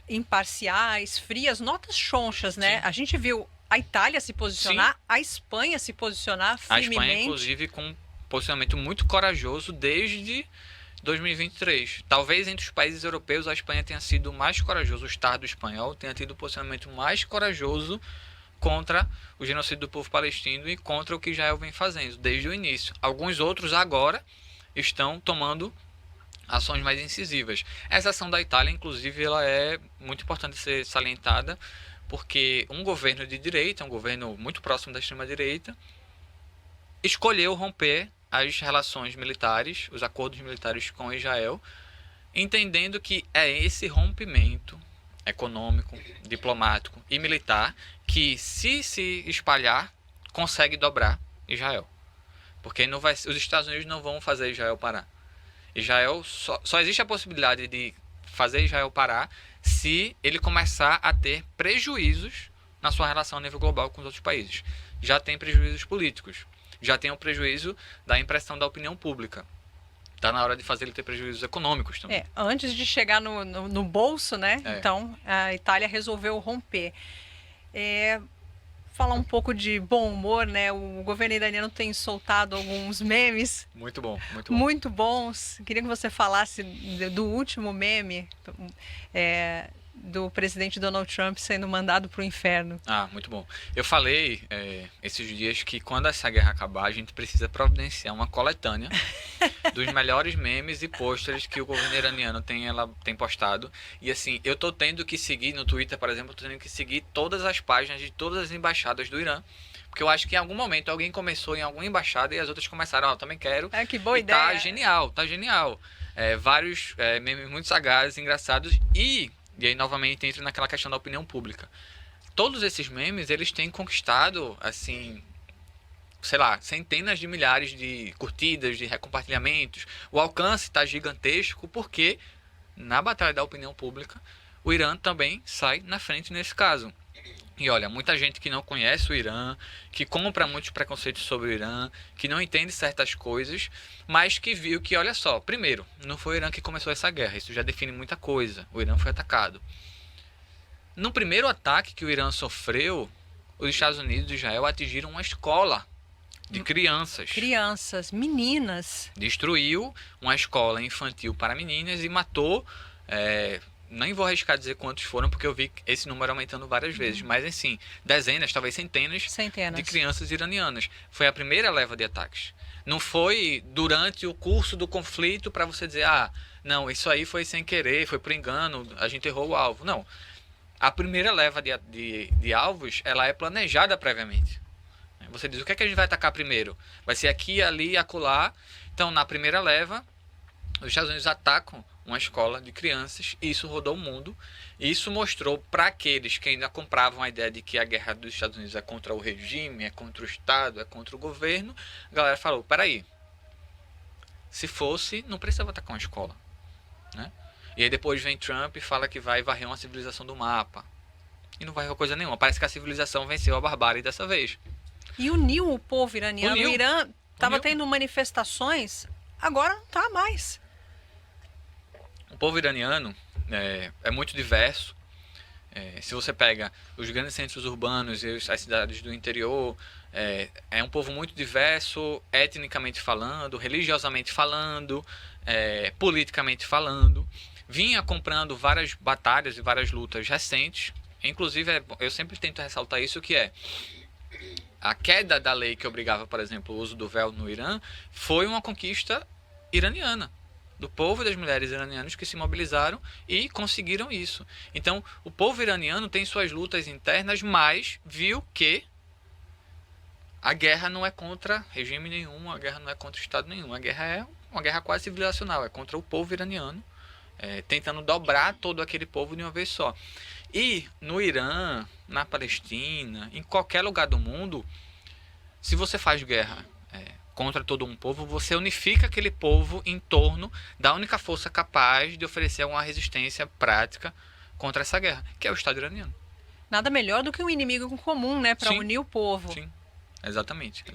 imparciais, frias, notas chonchas, né? Sim. A gente viu a Itália se posicionar, sim, a Espanha se posicionar firmemente. A Espanha, inclusive, com um posicionamento muito corajoso desde 2023. Talvez entre os países europeus a Espanha tenha sido mais corajoso, o Estado espanhol tenha tido um posicionamento mais corajoso contra o genocídio do povo palestino e contra o que Israel vem fazendo desde o início. Alguns outros agora estão tomando ações mais incisivas. Essa ação da Itália, inclusive, ela é muito importante ser salientada, porque um governo de direita, um governo muito próximo da extrema-direita, escolheu romper as relações militares, os acordos militares com Israel, entendendo que é esse rompimento, econômico, diplomático e militar que, se espalhar, consegue dobrar Israel. Porque não vai, os Estados Unidos não vão fazer Israel parar. Israel só existe a possibilidade de fazer Israel parar se ele começar a ter prejuízos na sua relação a nível global com os outros países. Já tem prejuízos políticos, já tem o prejuízo da impressão da opinião pública. Está na hora de fazer ele ter prejuízos econômicos também. Antes de chegar no bolso, né? Então, a Itália resolveu romper. Falar um pouco de bom humor, né? O governo iraniano tem soltado alguns memes. Muito bom, muito bom. Muito bons. Queria que você falasse do último meme do presidente Donald Trump sendo mandado para o inferno. Muito bom. Eu falei esses dias que quando essa guerra acabar, a gente precisa providenciar uma coletânea dos melhores memes e pôsteres que o governo iraniano tem postado. E assim, eu tô tendo que seguir no Twitter, por exemplo, eu tô tendo que seguir todas as páginas de todas as embaixadas do Irã. Porque eu acho que em algum momento alguém começou em alguma embaixada e as outras começaram, eu também quero. Que boa ideia. Tá genial, tá genial. Vários memes muito sagazes, engraçados e aí, novamente, entra naquela questão da opinião pública. Todos esses memes, eles têm conquistado, assim, sei lá, centenas de milhares de curtidas, de compartilhamentos. O alcance está gigantesco porque, na batalha da opinião pública, o Irã também sai na frente nesse caso. E olha, muita gente que não conhece o Irã, que compra muitos preconceitos sobre o Irã, que não entende certas coisas, mas que viu que, olha só, primeiro, não foi o Irã que começou essa guerra, isso já define muita coisa, o Irã foi atacado. No primeiro ataque que o Irã sofreu, os Estados Unidos e Israel atingiram uma escola de crianças. Crianças, meninas. Destruiu uma escola infantil para meninas e matou... nem vou arriscar dizer quantos foram, porque eu vi esse número aumentando várias vezes. Mas, assim, dezenas, talvez centenas de crianças iranianas. Foi a primeira leva de ataques. Não foi durante o curso do conflito para você dizer, não, isso aí foi sem querer, foi por engano, a gente errou o alvo. Não. A primeira leva de alvos, ela é planejada previamente. Você diz, o que é que a gente vai atacar primeiro? Vai ser aqui, ali, acolá. Então, na primeira leva, os Estados Unidos atacam uma escola de crianças, e isso rodou o mundo. E isso mostrou para aqueles que ainda compravam a ideia de que a guerra dos Estados Unidos é contra o regime, é contra o Estado, é contra o governo. A galera falou, peraí, se fosse, não precisava atacar uma escola, né? E aí depois vem Trump e fala que vai varrer uma civilização do mapa. E não varreu coisa nenhuma. Parece que a civilização venceu a barbárie dessa vez. E uniu o povo iraniano. O Irã estava tendo manifestações, agora não está mais. O povo iraniano é muito diverso. Se você pega os grandes centros urbanos e as cidades do interior, é um povo muito diverso, etnicamente falando, religiosamente falando, politicamente falando. Vinha comprando várias batalhas e várias lutas recentes. Inclusive, eu sempre tento ressaltar isso, que a queda da lei que obrigava, por exemplo, o uso do véu no Irã foi uma conquista iraniana, do povo e das mulheres iranianas que se mobilizaram e conseguiram isso. Então, o povo iraniano tem suas lutas internas, mas viu que a guerra não é contra regime nenhum, a guerra não é contra Estado nenhum, a guerra é uma guerra quase civilizacional, é contra o povo iraniano, tentando dobrar todo aquele povo de uma vez só. E no Irã, na Palestina, em qualquer lugar do mundo, se você faz guerra contra todo um povo, você unifica aquele povo em torno da única força capaz de oferecer uma resistência prática contra essa guerra, que é o Estado iraniano. Nada melhor do que um inimigo comum, né, para unir o povo. Sim, exatamente.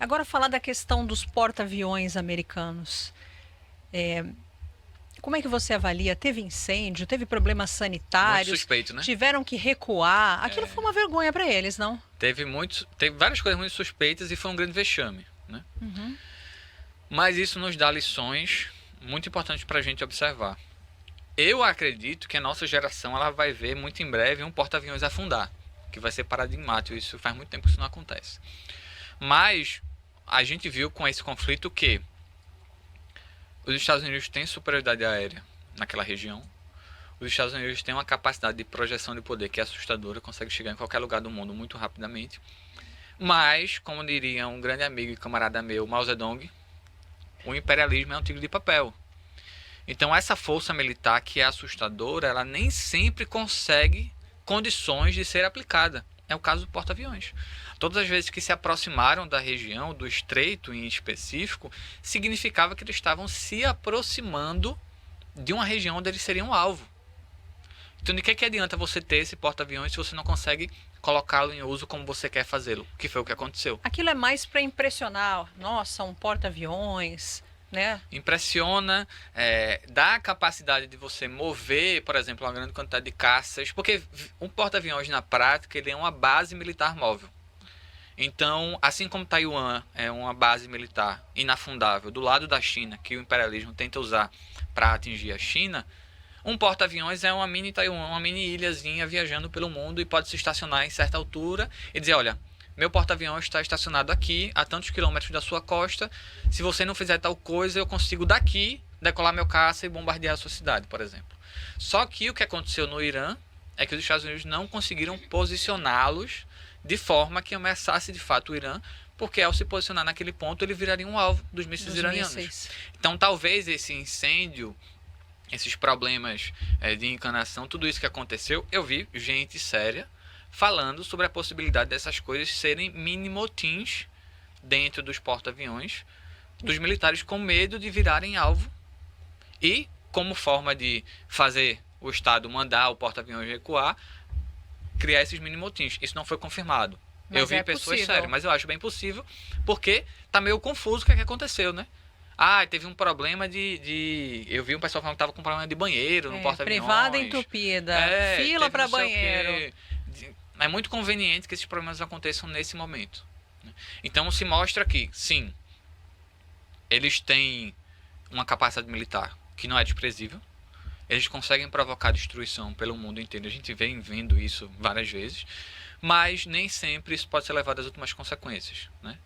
Agora, falar da questão dos porta-aviões americanos. Como é que você avalia? Teve incêndio, teve problemas sanitários, muito suspeito, né? Tiveram que recuar. Aquilo foi uma vergonha para eles, não? Teve várias coisas muito suspeitas e foi um grande vexame, né? Uhum. Mas isso nos dá lições muito importantes para a gente observar. Eu acredito que a nossa geração ela vai ver muito em breve um porta-aviões afundar, que vai ser paradigmático. Isso faz muito tempo que isso não acontece. Mas a gente viu com esse conflito que os Estados Unidos têm superioridade aérea naquela região. Os Estados Unidos têm uma capacidade de projeção de poder que é assustadora, consegue chegar em qualquer lugar do mundo muito rapidamente. Mas, como diria um grande amigo e camarada meu, Mao Zedong, o imperialismo é um tigre de papel. Então essa força militar que é assustadora, ela nem sempre consegue condições de ser aplicada. É o caso do porta-aviões. Todas as vezes que se aproximaram da região, do estreito em específico, significava que eles estavam se aproximando de uma região onde eles seriam alvo. Então de que adianta você ter esse porta-aviões se você não consegue colocá-lo em uso como você quer fazê-lo? Que foi o que aconteceu. Aquilo é mais para impressionar. Nossa, um porta-aviões, né? Impressiona, dá a capacidade de você mover, por exemplo, uma grande quantidade de caças, porque um porta-aviões na prática ele é uma base militar móvel. Então, assim como Taiwan é uma base militar inafundável do lado da China, que o imperialismo tenta usar para atingir a China, um porta-aviões é uma mini Taiwan, uma mini ilhazinha viajando pelo mundo e pode se estacionar em certa altura e dizer, olha, meu porta-aviões está estacionado aqui, a tantos quilômetros da sua costa. Se você não fizer tal coisa, eu consigo daqui decolar meu caça e bombardear a sua cidade, por exemplo. Só que o que aconteceu no Irã é que os Estados Unidos não conseguiram posicioná-los de forma que ameaçasse de fato o Irã, porque ao se posicionar naquele ponto, ele viraria um alvo dos mísseis iranianos. Então talvez esse incêndio, esses problemas de encanação, tudo isso que aconteceu, eu vi gente séria falando sobre a possibilidade dessas coisas serem mini-motins dentro dos porta-aviões, dos militares com medo de virarem alvo e, como forma de fazer o Estado mandar o porta-aviões recuar, criar esses mini-motins. Isso não foi confirmado. Mas eu vi pessoas sérias, mas eu acho bem possível, porque tá meio confuso o que aconteceu, né? Ah, teve um problema eu vi um pessoal falando que tava com problema de banheiro no porta-aviões. Privada entupida, fila para banheiro. É muito conveniente que esses problemas aconteçam nesse momento. Então se mostra que, sim, eles têm uma capacidade militar que não é desprezível. Eles conseguem provocar destruição pelo mundo inteiro. A gente vem vendo isso várias vezes. Mas nem sempre isso pode ser levado às últimas consequências, né?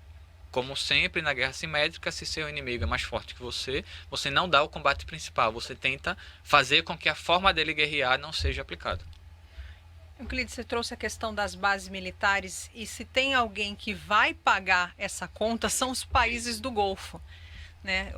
Como sempre na guerra simétrica, se seu inimigo é mais forte que você não dá o combate principal. Você tenta fazer com que a forma dele guerrear não seja aplicada. Euclides, você trouxe a questão das bases militares e se tem alguém que vai pagar essa conta são os países do Golfo, né?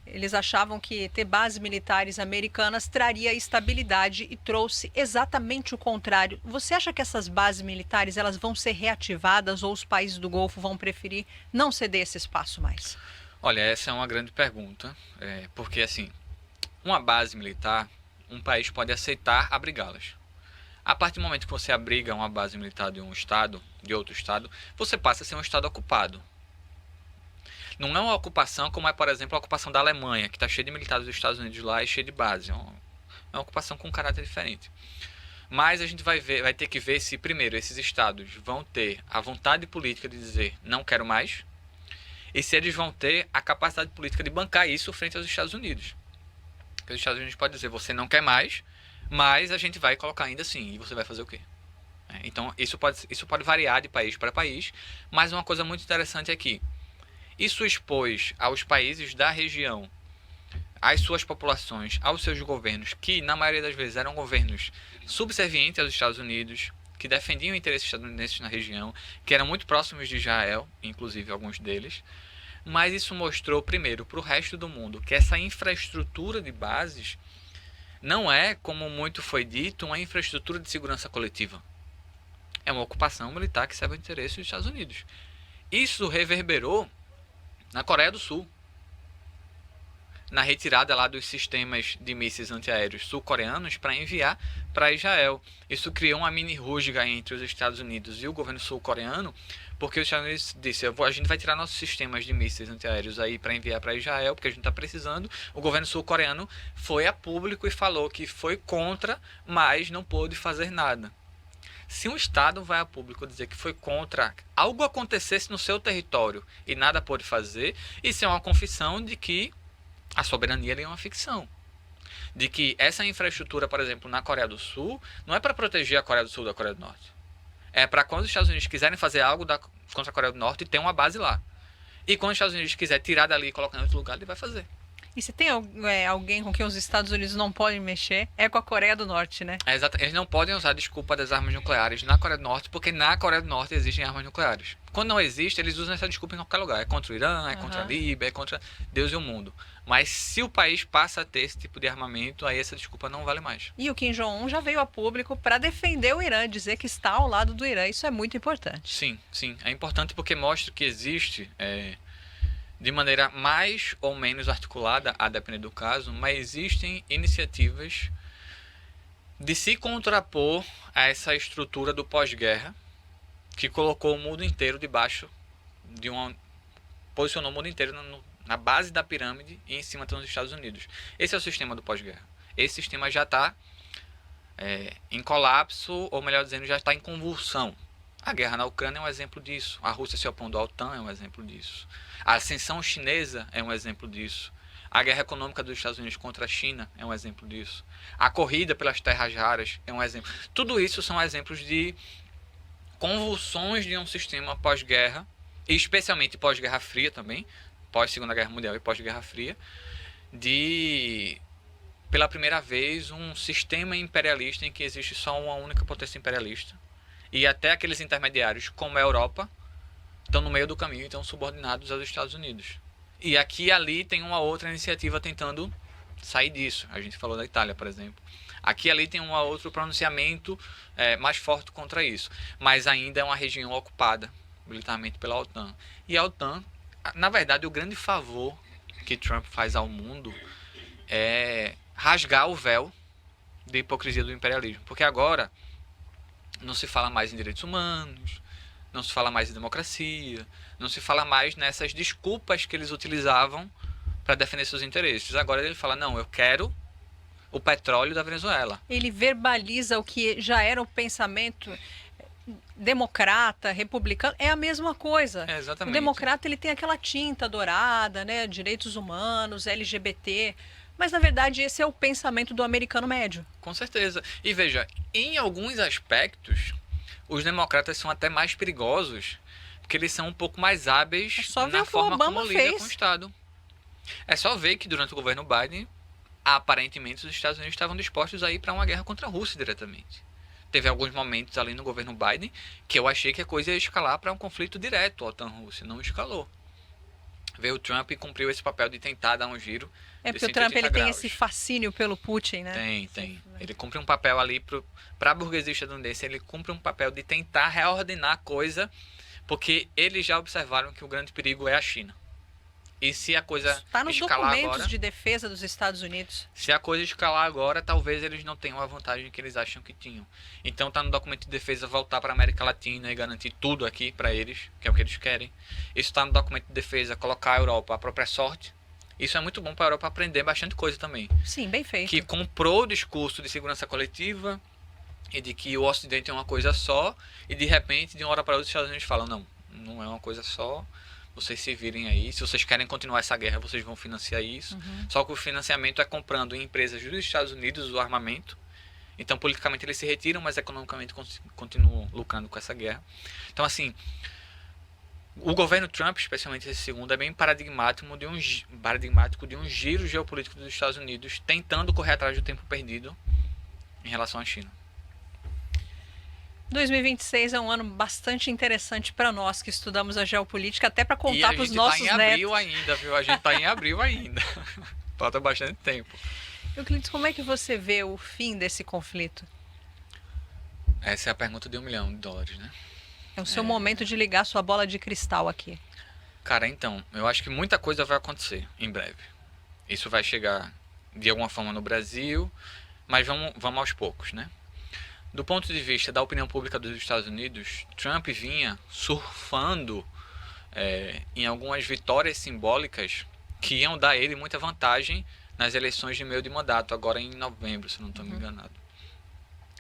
Eles achavam que ter bases militares americanas traria estabilidade e trouxe exatamente o contrário. Você acha que essas bases militares elas vão ser reativadas ou os países do Golfo vão preferir não ceder esse espaço mais? Olha, essa é uma grande pergunta, porque assim, uma base militar, um país pode aceitar abrigá-las. A partir do momento que você abriga uma base militar de um estado, de outro estado, você passa a ser um estado ocupado. Não é uma ocupação como é, por exemplo, a ocupação da Alemanha, que está cheia de militares dos Estados Unidos lá e cheia de base. É uma ocupação com um caráter diferente. Mas a gente vai ter que ver se, primeiro, esses estados vão ter a vontade política de dizer não quero mais, e se eles vão ter a capacidade política de bancar isso frente aos Estados Unidos. Porque os Estados Unidos podem dizer você não quer mais, mas a gente vai colocar ainda assim, e você vai fazer o quê? Então isso pode variar de país para país, mas uma coisa muito interessante é que isso expôs aos países da região, às suas populações, aos seus governos, que na maioria das vezes eram governos subservientes aos Estados Unidos, que defendiam interesses estadunidenses na região, que eram muito próximos de Israel, inclusive alguns deles. Mas isso mostrou, primeiro, para o resto do mundo, que essa infraestrutura de bases não é, como muito foi dito, uma infraestrutura de segurança coletiva. É uma ocupação militar que serve ao interesse dos Estados Unidos. Isso reverberou na Coreia do Sul, na retirada lá dos sistemas de mísseis antiaéreos sul-coreanos para enviar para Israel. Isso criou uma mini rusga entre os Estados Unidos e o governo sul-coreano, porque os Estados Unidos disse, a gente vai tirar nossos sistemas de mísseis antiaéreos aí para enviar para Israel, porque a gente está precisando. O governo sul-coreano foi a público e falou que foi contra, mas não pôde fazer nada. Se um Estado vai a público dizer que foi contra algo acontecesse no seu território e nada pôde fazer, isso é uma confissão de que a soberania é uma ficção. De que essa infraestrutura, por exemplo, na Coreia do Sul, não é para proteger a Coreia do Sul da Coreia do Norte. É para quando os Estados Unidos quiserem fazer algo contra a Coreia do Norte, ter uma base lá. E quando os Estados Unidos quiser tirar dali e colocar em outro lugar, ele vai fazer. E se tem alguém com quem os Estados Unidos não podem mexer, é com a Coreia do Norte, né? Exato. Eles não podem usar a desculpa das armas nucleares na Coreia do Norte, porque na Coreia do Norte existem armas nucleares. Quando não existe, eles usam essa desculpa em qualquer lugar. É contra o Irã, é contra a Líbia, é contra Deus e o mundo. Mas se o país passa a ter esse tipo de armamento, aí essa desculpa não vale mais. E o Kim Jong-un já veio a público para defender o Irã, dizer que está ao lado do Irã. Isso é muito importante. Sim, sim. É importante porque mostra que existe, de maneira mais ou menos articulada, a depender do caso, mas existem iniciativas de se contrapor a essa estrutura do pós-guerra que colocou o mundo inteiro debaixo de uma... posicionou o mundo inteiro na base da pirâmide e em cima estão os Estados Unidos. Esse é o sistema do pós-guerra. Esse sistema já está em colapso, ou melhor dizendo, já está em convulsão. A guerra na Ucrânia é um exemplo disso. A Rússia se opondo à OTAN é um exemplo disso. A ascensão chinesa é um exemplo disso. A guerra econômica dos Estados Unidos contra a China é um exemplo disso. A corrida pelas terras raras é um exemplo. Tudo isso são exemplos de convulsões de um sistema pós-guerra, e especialmente pós-Guerra Fria também, pós-Segunda Guerra Mundial e pós-Guerra Fria, de, pela primeira vez, um sistema imperialista em que existe só uma única potência imperialista. E até aqueles intermediários, como a Europa, estão no meio do caminho e estão subordinados aos Estados Unidos. E aqui e ali tem uma outra iniciativa tentando sair disso. A gente falou da Itália, por exemplo. Aqui e ali tem um outro pronunciamento mais forte contra isso. Mas ainda é uma região ocupada militarmente pela OTAN. E a OTAN, na verdade, o grande favor que Trump faz ao mundo é rasgar o véu de hipocrisia do imperialismo. Porque agora não se fala mais em direitos humanos, não se fala mais em democracia, não se fala mais nessas desculpas que eles utilizavam para defender seus interesses. Agora ele fala, não, eu quero o petróleo da Venezuela. Ele verbaliza o que já era o pensamento democrata, republicano, é a mesma coisa. Exatamente. O democrata ele tem aquela tinta dourada, né, direitos humanos, LGBT, mas na verdade esse é o pensamento do americano médio. Com certeza. E veja, em alguns aspectos, os democratas são até mais perigosos, porque eles são um pouco mais hábeis na forma como lidam com o Estado. É só ver que durante o governo Biden, aparentemente os Estados Unidos estavam dispostos a ir para uma guerra contra a Rússia diretamente. Teve alguns momentos ali no governo Biden que eu achei que a coisa ia escalar para um conflito direto OTAN-Rússia. Não escalou. Veio o Trump e cumpriu esse papel de tentar dar um giro. É porque o Trump ele tem esse fascínio pelo Putin, né? Tem. Ele cumpre um papel ali para a burguesia estadunidense, ele cumpre um papel de tentar reordenar a coisa, porque eles já observaram que o grande perigo é a China. E se a coisa está nos escalar documentos agora, de defesa dos Estados Unidos. Se a coisa escalar agora, talvez eles não tenham a vantagem que eles acham que tinham. Então está no documento de defesa voltar para a América Latina e garantir tudo aqui para eles, que é o que eles querem. Isso está no documento de defesa, colocar a Europa à própria sorte. Isso é muito bom para a Europa aprender bastante coisa também. Sim, bem feito. Que comprou o discurso de segurança coletiva e de que o Ocidente é uma coisa só, e de repente, de uma hora para outra, os Estados Unidos falam, não é uma coisa só. Vocês se virem aí, se vocês querem continuar essa guerra, vocês vão financiar isso. Só que o financiamento é comprando em empresas dos Estados Unidos o armamento. Então, politicamente eles se retiram, mas economicamente continuam lucrando com essa guerra. Então, assim, o governo Trump, especialmente esse segundo, é bem paradigmático de um giro geopolítico dos Estados Unidos, tentando correr atrás do tempo perdido em relação à China. 2026 é um ano bastante interessante para nós que estudamos a geopolítica, até para contar para os nossos netos. E a gente está em abril ainda, viu? A gente está em abril ainda. Falta bastante tempo. Euclides, como é que você vê o fim desse conflito? Essa é a pergunta de $1 milhão, né? É o seu momento de ligar sua bola de cristal aqui. Cara, então, eu acho que muita coisa vai acontecer em breve. Isso vai chegar de alguma forma no Brasil, mas vamos aos poucos, né? Do ponto de vista da opinião pública dos Estados Unidos, Trump vinha surfando em algumas vitórias simbólicas que iam dar a ele muita vantagem nas eleições de meio de mandato, agora em novembro, se não estou me enganado.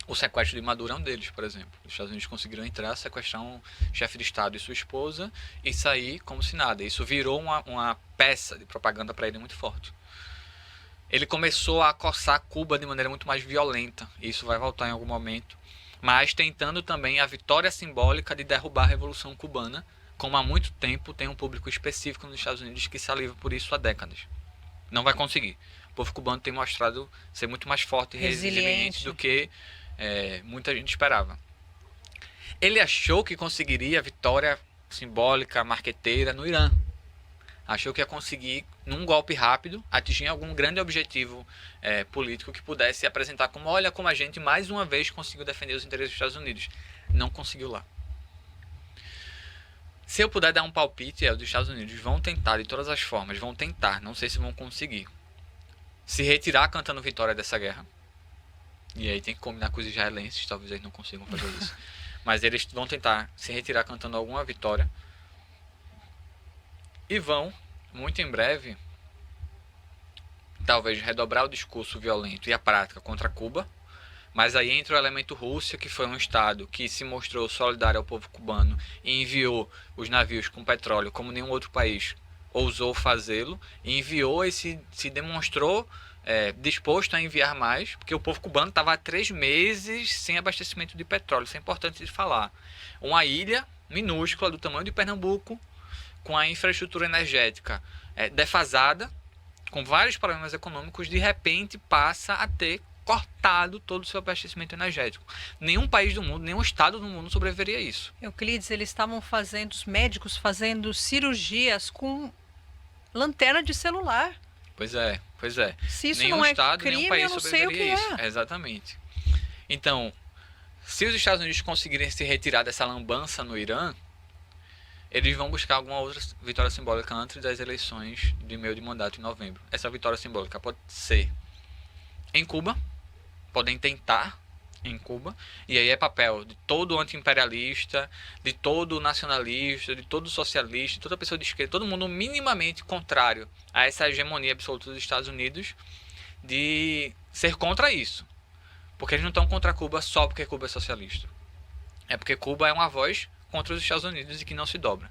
O sequestro de Maduro é um deles, por exemplo. Os Estados Unidos conseguiram entrar, sequestrar um chefe de Estado e sua esposa e sair como se nada. Isso virou uma peça de propaganda para ele muito forte. Ele começou a acossar Cuba de maneira muito mais violenta. Isso vai voltar em algum momento. Mas tentando também a vitória simbólica de derrubar a Revolução Cubana, como há muito tempo tem um público específico nos Estados Unidos que se aliva por isso há décadas. Não vai conseguir. O povo cubano tem mostrado ser muito mais forte e resiliente do que muita gente esperava. Ele achou que conseguiria a vitória simbólica, marqueteira no Irã. Achou que ia conseguir, num golpe rápido, atingir algum grande objetivo político que pudesse apresentar como, olha como a gente mais uma vez conseguiu defender os interesses dos Estados Unidos. Não conseguiu lá. Se eu puder dar um palpite, os Estados Unidos vão tentar de todas as formas, vão tentar, não sei se vão conseguir, se retirar cantando vitória dessa guerra. E aí tem que combinar com os israelenses, talvez eles não consigam fazer isso. Mas eles vão tentar se retirar cantando alguma vitória. E vão, muito em breve, talvez redobrar o discurso violento e a prática contra Cuba. Mas aí entra o elemento Rússia, que foi um estado que se mostrou solidário ao povo cubano e enviou os navios com petróleo como nenhum outro país ousou fazê-lo. E enviou e se demonstrou disposto a enviar mais, porque o povo cubano estava há 3 meses sem abastecimento de petróleo. Isso é importante de falar. Uma ilha minúscula do tamanho de Pernambuco, com a infraestrutura energética defasada, com vários problemas econômicos, de repente passa a ter cortado todo o seu abastecimento energético. Nenhum país do mundo, nenhum estado do mundo sobreviveria a isso. Euclides, eles estavam fazendo, os médicos fazendo cirurgias com lanterna de celular. Pois é. Se isso Nenhum não é estado, crime, nenhum país eu não sei o que sobreviveria a isso. é. Exatamente. Então, se os Estados Unidos conseguirem se retirar dessa lambança no Irã, eles vão buscar alguma outra vitória simbólica antes das eleições de meio de mandato em novembro. Essa vitória simbólica pode ser em Cuba, podem tentar em Cuba, e aí é papel de todo anti-imperialista, de todo nacionalista, de todo socialista, de toda pessoa de esquerda, todo mundo minimamente contrário a essa hegemonia absoluta dos Estados Unidos, de ser contra isso. Porque eles não estão contra Cuba só porque Cuba é socialista. É porque Cuba é uma voz contra os Estados Unidos e que não se dobra.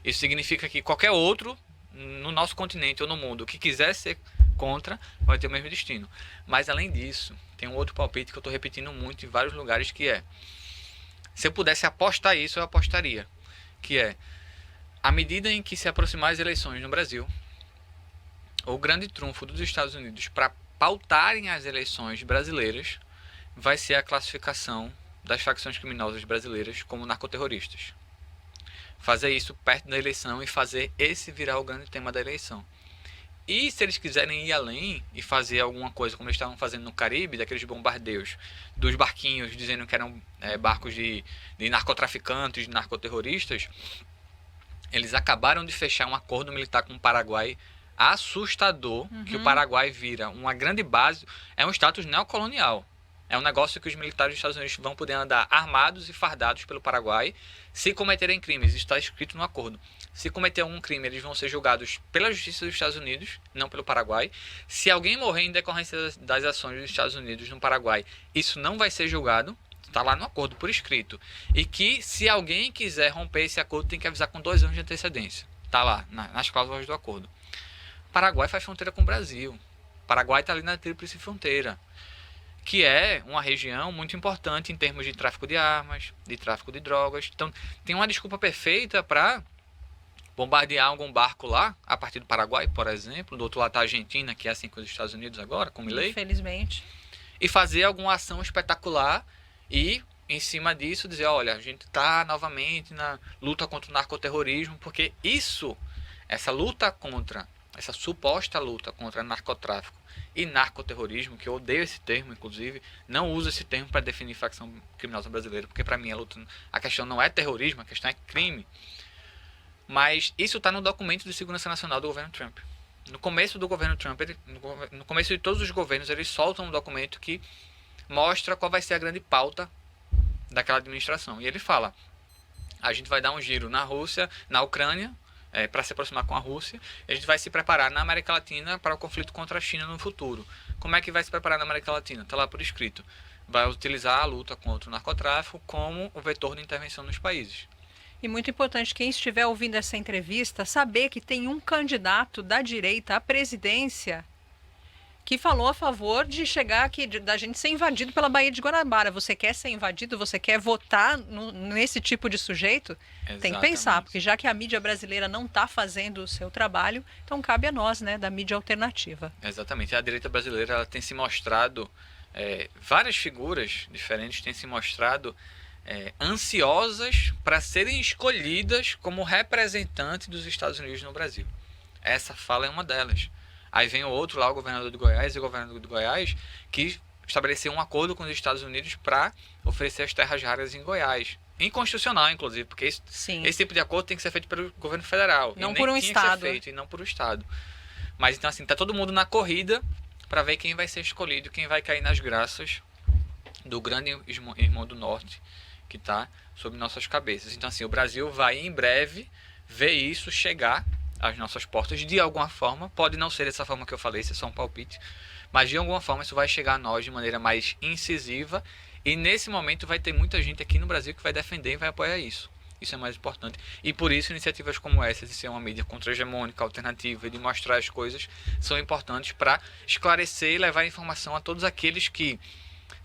Isso significa que qualquer outro no nosso continente ou no mundo que quiser ser contra vai ter o mesmo destino. Mas além disso, tem um outro palpite que eu estou repetindo muito em vários lugares, que é: se eu pudesse apostar isso, eu apostaria, que é, à medida em que se aproximar as eleições no Brasil, o grande trunfo dos Estados Unidos para pautarem as eleições brasileiras vai ser a classificação das facções criminosas brasileiras como narcoterroristas. Fazer isso perto da eleição e fazer esse virar o grande tema da eleição. E se eles quiserem ir além e fazer alguma coisa como eles estavam fazendo no Caribe, daqueles bombardeios dos barquinhos dizendo que eram barcos de narcotraficantes, de narcoterroristas, eles acabaram de fechar um acordo militar com o Paraguai assustador, que o Paraguai vira uma grande base, é um status neocolonial. É um negócio que os militares dos Estados Unidos vão poder andar armados e fardados pelo Paraguai se cometerem crimes. Isso está escrito no acordo. Se cometer algum crime, eles vão ser julgados pela justiça dos Estados Unidos, não pelo Paraguai. Se alguém morrer em decorrência das ações dos Estados Unidos no Paraguai, isso não vai ser julgado. Está lá no acordo por escrito. E que se alguém quiser romper esse acordo, tem que avisar com 2 anos de antecedência. Está lá, nas cláusulas do acordo. O Paraguai faz fronteira com o Brasil. O Paraguai está ali na tríplice fronteira, que é uma região muito importante em termos de tráfico de armas, de tráfico de drogas. Então, tem uma desculpa perfeita para bombardear algum barco lá, a partir do Paraguai, por exemplo. Do outro lado está a Argentina, que é assim com os Estados Unidos agora, com Milei. Infelizmente. E fazer alguma ação espetacular e, em cima disso, dizer, olha, a gente está novamente na luta contra o narcoterrorismo, porque isso, essa luta contra, essa suposta luta contra narcotráfico e narcoterrorismo, que eu odeio esse termo, inclusive, não uso esse termo para definir facção criminosa brasileira, porque para mim a questão não é terrorismo, a questão é crime. Mas isso está no documento de segurança nacional do governo Trump. No começo do governo Trump, no começo de todos os governos, eles soltam um documento que mostra qual vai ser a grande pauta daquela administração. E ele fala, a gente vai dar um giro na Rússia, na Ucrânia, para se aproximar com a Rússia. A gente vai se preparar na América Latina para o conflito contra a China no futuro. Como é que vai se preparar na América Latina? Está lá por escrito. Vai utilizar a luta contra o narcotráfico como o vetor de intervenção nos países. E muito importante, quem estiver ouvindo essa entrevista, saber que tem um candidato da direita à presidência que falou a favor de chegar aqui, da gente ser invadido pela Baía de Guanabara. Você quer ser invadido? Você quer votar nesse tipo de sujeito? Exatamente. Tem que pensar, porque já que a mídia brasileira não está fazendo o seu trabalho, então cabe a nós, né, da mídia alternativa. Exatamente. A direita brasileira ela tem se mostrado, várias figuras diferentes têm se mostrado ansiosas para serem escolhidas como representante dos Estados Unidos no Brasil. Essa fala é uma delas. Aí vem o outro lá, o governador de Goiás, e o governador de Goiás, que estabeleceu um acordo com os Estados Unidos para oferecer as terras raras em Goiás. Inconstitucional, inclusive, porque esse tipo de acordo tem que ser feito pelo governo federal. Não e por um nem tinha estado. que ser feito, e não por um estado. Mas então assim, tá todo mundo na corrida para ver quem vai ser escolhido, quem vai cair nas graças do grande irmão do norte que está sobre nossas cabeças. Então assim, o Brasil vai em breve ver isso chegar às nossas portas de alguma forma. Pode não ser dessa forma que eu falei, isso é só um palpite, mas de alguma forma isso vai chegar a nós de maneira mais incisiva, e nesse momento vai ter muita gente aqui no Brasil que vai defender e vai apoiar isso. Isso é mais importante. E por isso iniciativas como essa, de ser uma mídia contra-hegemônica, alternativa, de mostrar as coisas, são importantes para esclarecer e levar informação a todos aqueles que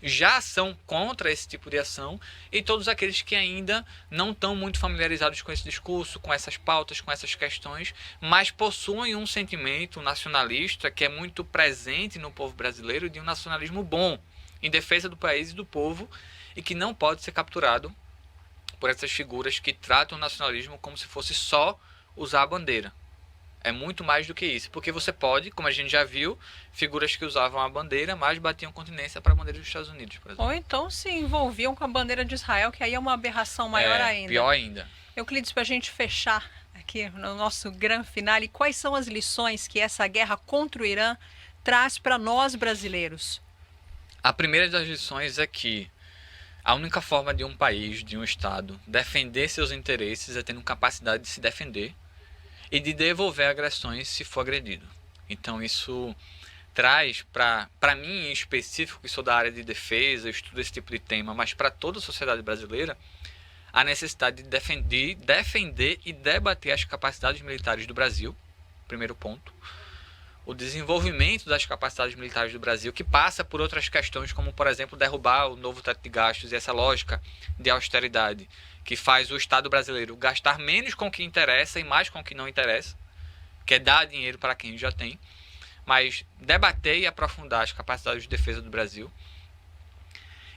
já são contra esse tipo de ação e todos aqueles que ainda não estão muito familiarizados com esse discurso, com essas pautas, com essas questões, mas possuem um sentimento nacionalista que é muito presente no povo brasileiro, de um nacionalismo bom, em defesa do país e do povo, e que não pode ser capturado por essas figuras que tratam o nacionalismo como se fosse só usar a bandeira. É muito mais do que isso, porque você pode, como a gente já viu, figuras que usavam a bandeira, mas batiam continência para a bandeira dos Estados Unidos, por exemplo. Ou então se envolviam com a bandeira de Israel, que aí é uma aberração maior ainda. Pior ainda. Euclides, para a gente fechar aqui no nosso grande finale, quais são as lições que essa guerra contra o Irã traz para nós brasileiros? A primeira das lições é que a única forma de um país, de um Estado, defender seus interesses é tendo capacidade de se defender e de devolver agressões se for agredido. Então isso traz para mim em específico, que sou da área de defesa, estudo esse tipo de tema, mas para toda a sociedade brasileira, a necessidade de defender e debater as capacidades militares do Brasil, primeiro ponto. O desenvolvimento das capacidades militares do Brasil, que passa por outras questões, como, por exemplo, derrubar o novo teto de gastos e essa lógica de austeridade, que faz o Estado brasileiro gastar menos com o que interessa e mais com o que não interessa, que é dar dinheiro para quem já tem, mas debater e aprofundar as capacidades de defesa do Brasil.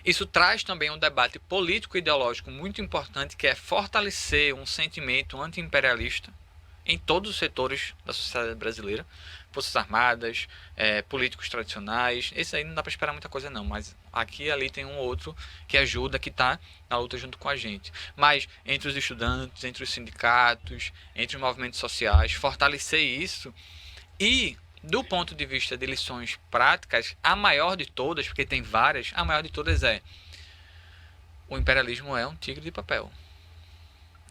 Isso traz também um debate político e ideológico muito importante, que é fortalecer um sentimento anti-imperialista em todos os setores da sociedade brasileira, forças armadas, políticos tradicionais. Esse aí não dá para esperar muita coisa não, mas aqui e ali tem um outro que ajuda, que está na luta junto com a gente. Mas entre os estudantes, entre os sindicatos, entre os movimentos sociais, fortalecer isso. E do ponto de vista de lições práticas, a maior de todas, porque tem várias, a maior de todas é: o imperialismo é um tigre de papel.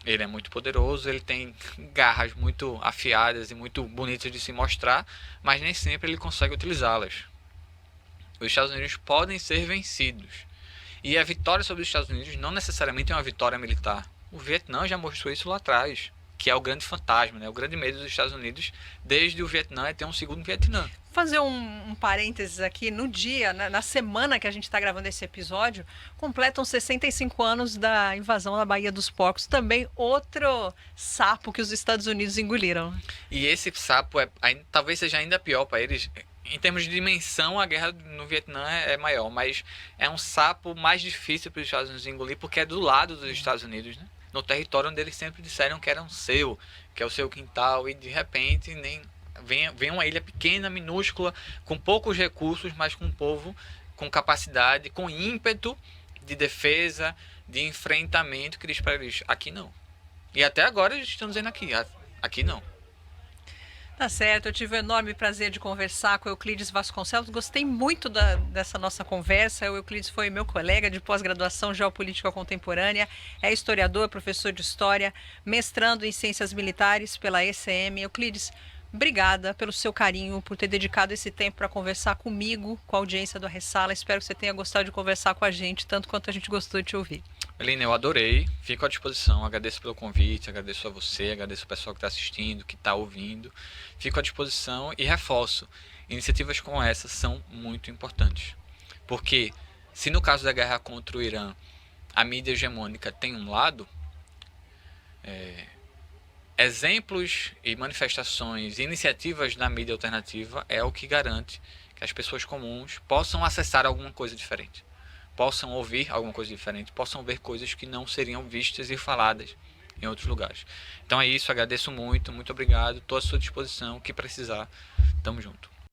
Ele é muito poderoso, ele tem garras muito afiadas e muito bonitas de se mostrar, mas nem sempre ele consegue utilizá-las. Os Estados Unidos podem ser vencidos. E a vitória sobre os Estados Unidos não necessariamente é uma vitória militar. O Vietnã já mostrou isso lá atrás, que é o grande fantasma, né? O grande medo dos Estados Unidos desde o Vietnã é ter um segundo Vietnã. Fazer um parênteses aqui, no dia, na semana que a gente está gravando esse episódio, completam 65 anos da invasão da Baía dos Porcos, também outro sapo que os Estados Unidos engoliram. E esse sapo talvez seja ainda pior para eles. Em termos de dimensão, a guerra no Vietnã é maior, mas é um sapo mais difícil para os Estados Unidos engolir, porque é do lado dos Estados Unidos, né? No território onde eles sempre disseram que era seu, que é o seu quintal, e de repente vem uma ilha pequena, minúscula, com poucos recursos, mas com um povo com capacidade, com ímpeto de defesa, de enfrentamento, que diz para eles: aqui não. E até agora eles estão dizendo aqui não. Tá certo, eu tive o enorme prazer de conversar com o Euclides Vasconcelos, gostei muito dessa nossa conversa. O Euclides foi meu colega de pós-graduação em Geopolítica Contemporânea, é historiador, professor de História, mestrando em Ciências Militares pela ECM. Euclides, obrigada pelo seu carinho, por ter dedicado esse tempo para conversar comigo, com a audiência do Ressala. Espero que você tenha gostado de conversar com a gente, tanto quanto a gente gostou de te ouvir. Melina, eu adorei, fico à disposição, agradeço pelo convite, agradeço a você, agradeço ao pessoal que está assistindo, que está ouvindo, fico à disposição e reforço: iniciativas como essa são muito importantes, porque se no caso da guerra contra o Irã a mídia hegemônica tem um lado, exemplos e manifestações e iniciativas da mídia alternativa é o que garante que as pessoas comuns possam acessar alguma coisa diferente, possam ouvir alguma coisa diferente, possam ver coisas que não seriam vistas e faladas em outros lugares. Então é isso, agradeço muito, muito obrigado, estou à sua disposição, o que precisar, tamo junto.